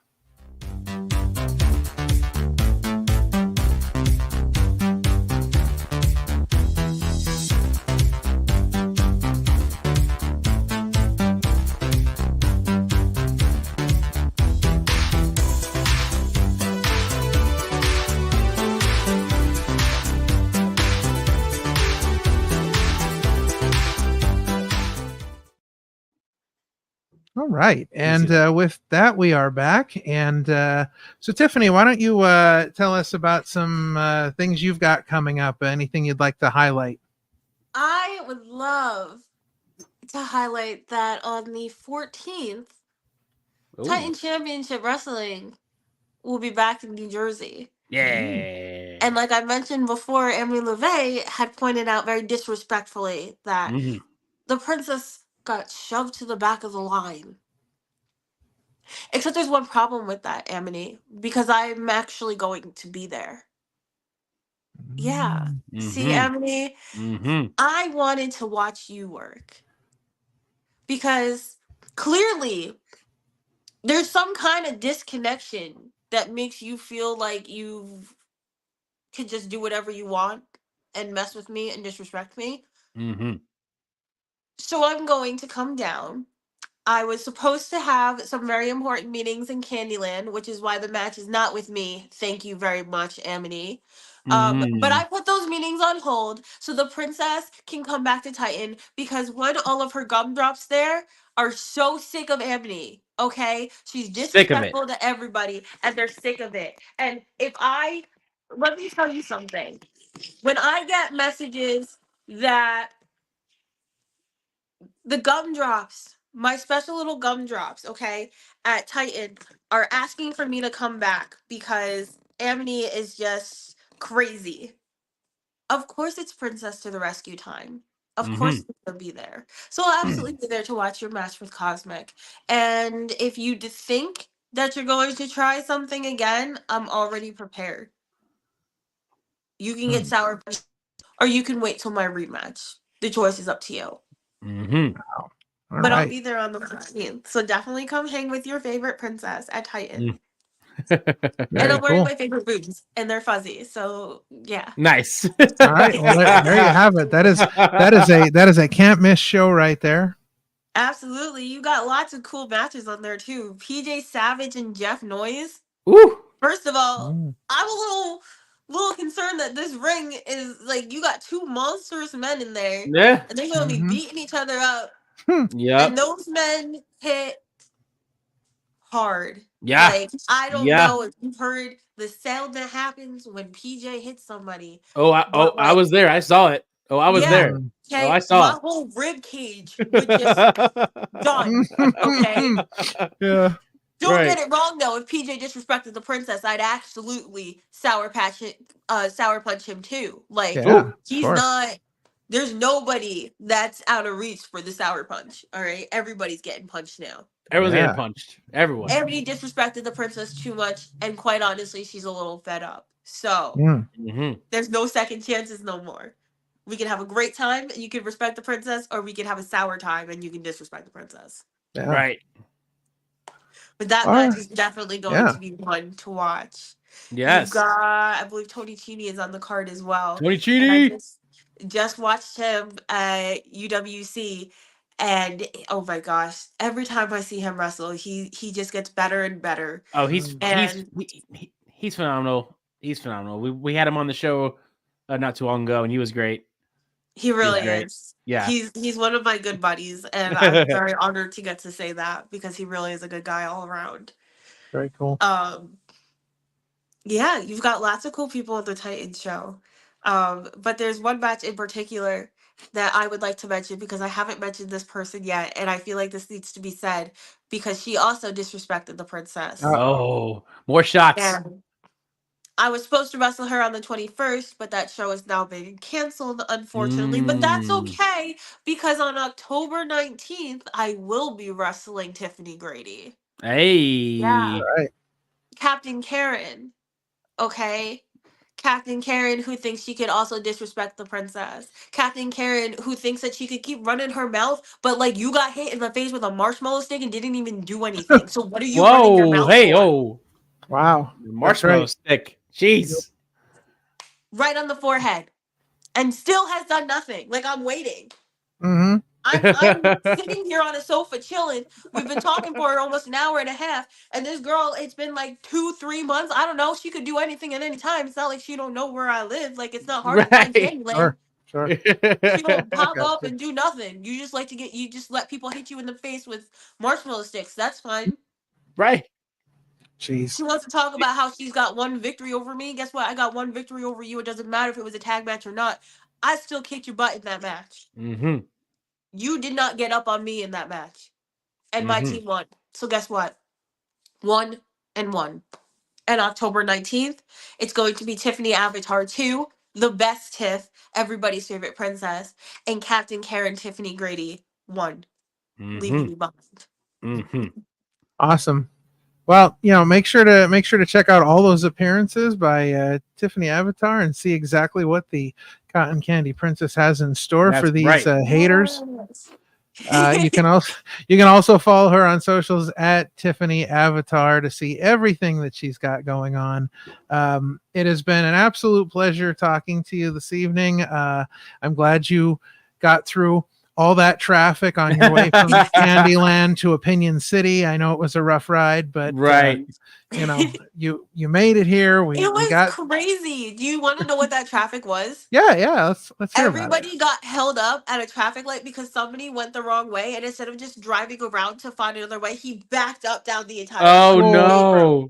All right. And with that, we are back. And so, Tiffani, why don't you tell us about some things you've got coming up? Anything you'd like to highlight? I would love to highlight that on the 14th, Titan Championship Wrestling will be back in New Jersey. Yeah. And like I mentioned before, Emily LeVay had pointed out very disrespectfully that the princess got shoved to the back of the line. Except there's one problem with that, Amity, because I'm actually going to be there. Yeah. See, Amity, I wanted to watch you work. Because clearly there's some kind of disconnection that makes you feel like you can just do whatever you want and mess with me and disrespect me. So I'm going to come down. I was supposed to have some very important meetings in Candyland, which is why the match is not with me. Thank you very much, Amity. But I put those meetings on hold so the princess can come back to Titan because when all of her gumdrops there are so sick of Amity. Okay, she's disrespectful to everybody, and they're sick of it. And let me tell you something. When I get messages that the gumdrops, my special little gumdrops, okay, at Titan are asking for me to come back because Amity is just crazy. Of course, it's Princess to the Rescue time. Of course, they'll be there. So I'll absolutely be there to watch your match with Cosmic. And if you think that you're going to try something again, I'm already prepared. You can get Sour Punch, or you can wait till my rematch. The choice is up to you. Wow. But I'll be there on the 15th. So definitely come hang with your favorite princess at Titan. And I'm wearing my favorite boots, and they're fuzzy. So yeah. Nice. All right. Well, there you have it. That is a can't miss show right there. Absolutely. You got lots of cool matches on there too. PJ Savage and Jeff Noyes. Ooh. First of all, I'm a little concerned that this ring is like you got two monstrous men in there. Yeah. And they're gonna be beating each other up. Yeah. And those men hit hard. Yeah. Like, I don't know if you've heard the sound that happens when PJ hits somebody. I was there. I saw it. I was there. Okay, I saw my whole rib cage would just done. Okay. Yeah. Don't get it wrong though. If PJ disrespected the princess, I'd absolutely sour punch him too. Like he's not. There's nobody that's out of reach for the sour punch. All right, everybody's getting punched now. Everyone's getting punched. Everyone. Everybody disrespected the princess too much, and quite honestly, she's a little fed up. So there's no second chances no more. We can have a great time, and you can respect the princess, or we can have a sour time, and you can disrespect the princess. Yeah. Right. But that match is definitely going to be fun to watch. Yes. You've got, I believe Tony Cini is on the card as well. Tony Cini. I just watched him at UWC, and oh my gosh, every time I see him wrestle, he just gets better and better. Oh, he's phenomenal. He's phenomenal. We had him on the show not too long ago, and he was great. He really is. Yeah. He's one of my good buddies, and I'm very honored to get to say that because he really is a good guy all around. Very cool. Yeah, you've got lots of cool people at the Titan show. But there's one match in particular that I would like to mention because I haven't mentioned this person yet, and I feel like this needs to be said because she also disrespected the princess. Oh, more shots. And I was supposed to wrestle her on the 21st, but that show has now been canceled, unfortunately. But that's okay because on October 19th, I will be wrestling Tiffani Grady. Hey. Yeah. Right. Captain Karen. Okay. Captain Karen, who thinks she could also disrespect the princess. Captain Karen, who thinks that she could keep running her mouth, but like you got hit in the face with a marshmallow stick and didn't even do anything. So what are you running your mouth for? Wow. Marshmallow stick. Jeez. Right on the forehead. And still has done nothing. Like I'm waiting. I'm sitting here on a sofa chilling. We've been talking for almost an hour and a half, and this girl, it's been like 2-3 months. I don't know. She could do anything at any time. It's not like she don't know where I live. Like it's not hard to find Candyland. Sure. She don't pop up and do nothing. You just let people hit you in the face with marshmallow sticks. That's fine. Right. Jeez. She wants to talk about how she's got one victory over me. Guess what? I got one victory over you. It doesn't matter if it was a tag match or not. I still kicked your butt in that match. You did not get up on me in that match. And my team won. So guess what? 1 and 1. And October 19th, it's going to be Tiffany Avatar 2, The Best Tiff, Everybody's Favorite Princess, and Captain Karen Tiffany Grady 1, Leaving You Behind. Awesome. Well, make sure to check out all those appearances by Tiffany Avatar and see exactly what the Cotton Candy Princess has in store for these haters. You can also follow her on socials at Tiffany Avatar to see everything that she's got going on. It has been an absolute pleasure talking to you this evening. I'm glad you got through all that traffic on your way from Candyland to Opinion City. I know it was a rough ride, but you made it here. It was crazy. Do you want to know what that traffic was? Yeah. Let's hear Everybody got held up at a traffic light because somebody went the wrong way, and instead of just driving around to find another way, he backed up down the entire. Oh no!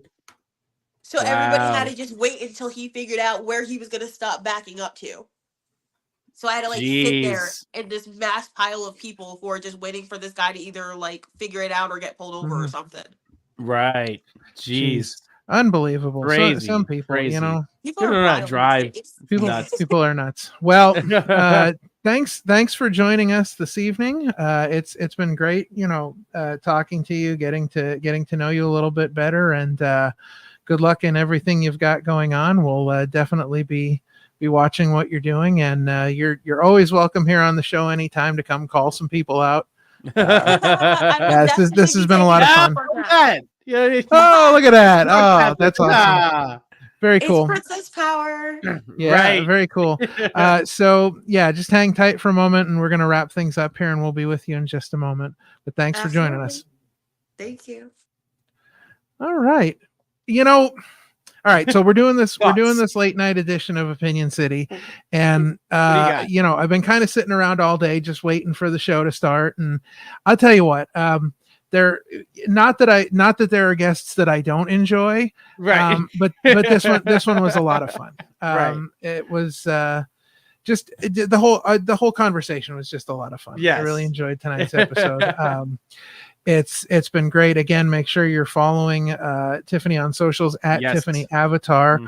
So everybody had to just wait until he figured out where he was going to stop backing up to. So I had to sit there in this mass pile of people who are just waiting for this guy to either figure it out or get pulled over or something. Right. Jeez. Unbelievable. Crazy. Some people, people are not drive. People are nuts. Well, thanks for joining us this evening. It's been great, talking to you, getting to know you a little bit better, and good luck in everything you've got going on. We'll definitely be watching what you're doing, and you're always welcome here on the show anytime to come call some people out. This has been a lot of fun. Oh, look at that. Oh, that's awesome. Very cool. It's princess power. Yeah, very cool. So yeah, just hang tight for a moment and we're going to wrap things up here and we'll be with you in just a moment. But thanks for joining us. Thank you. All right. All right, so we're doing this late night edition of Opinion City, and I've been kind of sitting around all day just waiting for the show to start, and I'll tell you what, not that there are guests that I don't enjoy, right? But this one was a lot of fun. It was just the whole conversation was just a lot of fun. Yes. I really enjoyed tonight's episode. It's been great. Again, make sure you're following Tiffany on socials at Tiffany Avatar.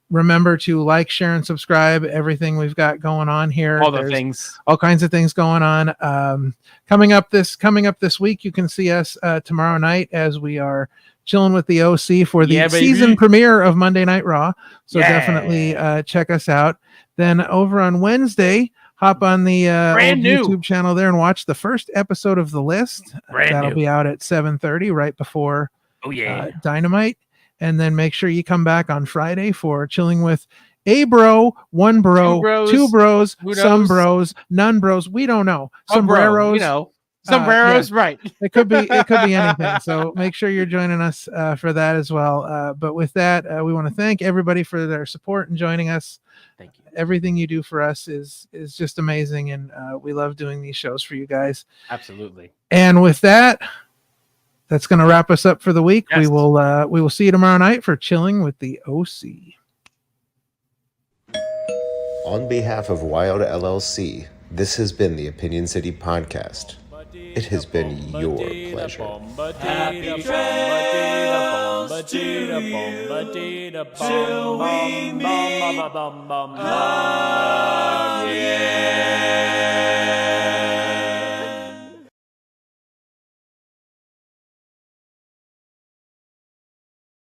Remember to like, share, and subscribe. Everything we've got going on here. There's all kinds of things going on. Coming up this week, you can see us tomorrow night as we are chilling with the OC for the season premiere of Monday Night Raw. So definitely check us out. Then over on Wednesday, hop on the YouTube channel there and watch the first episode of The List. That'll be out at 7:30 right before Dynamite. And then make sure you come back on Friday for chilling with a bro, one bro, two bros, some bros, none bros. We don't know. Sombreros. Sombreros, right. It could be anything. So make sure you're joining us for that as well. But with that, we want to thank everybody for their support and joining us. Thank you. Everything you do for us is just amazing, and we love doing these shows for you guys. Absolutely. And with that, that's going to wrap us up for the week. Yes. We will see you tomorrow night for Chilling with the OC. On behalf of Wild LLC, this has been the Opinion City Podcast. It has been your pleasure. Happy trails to you till we meet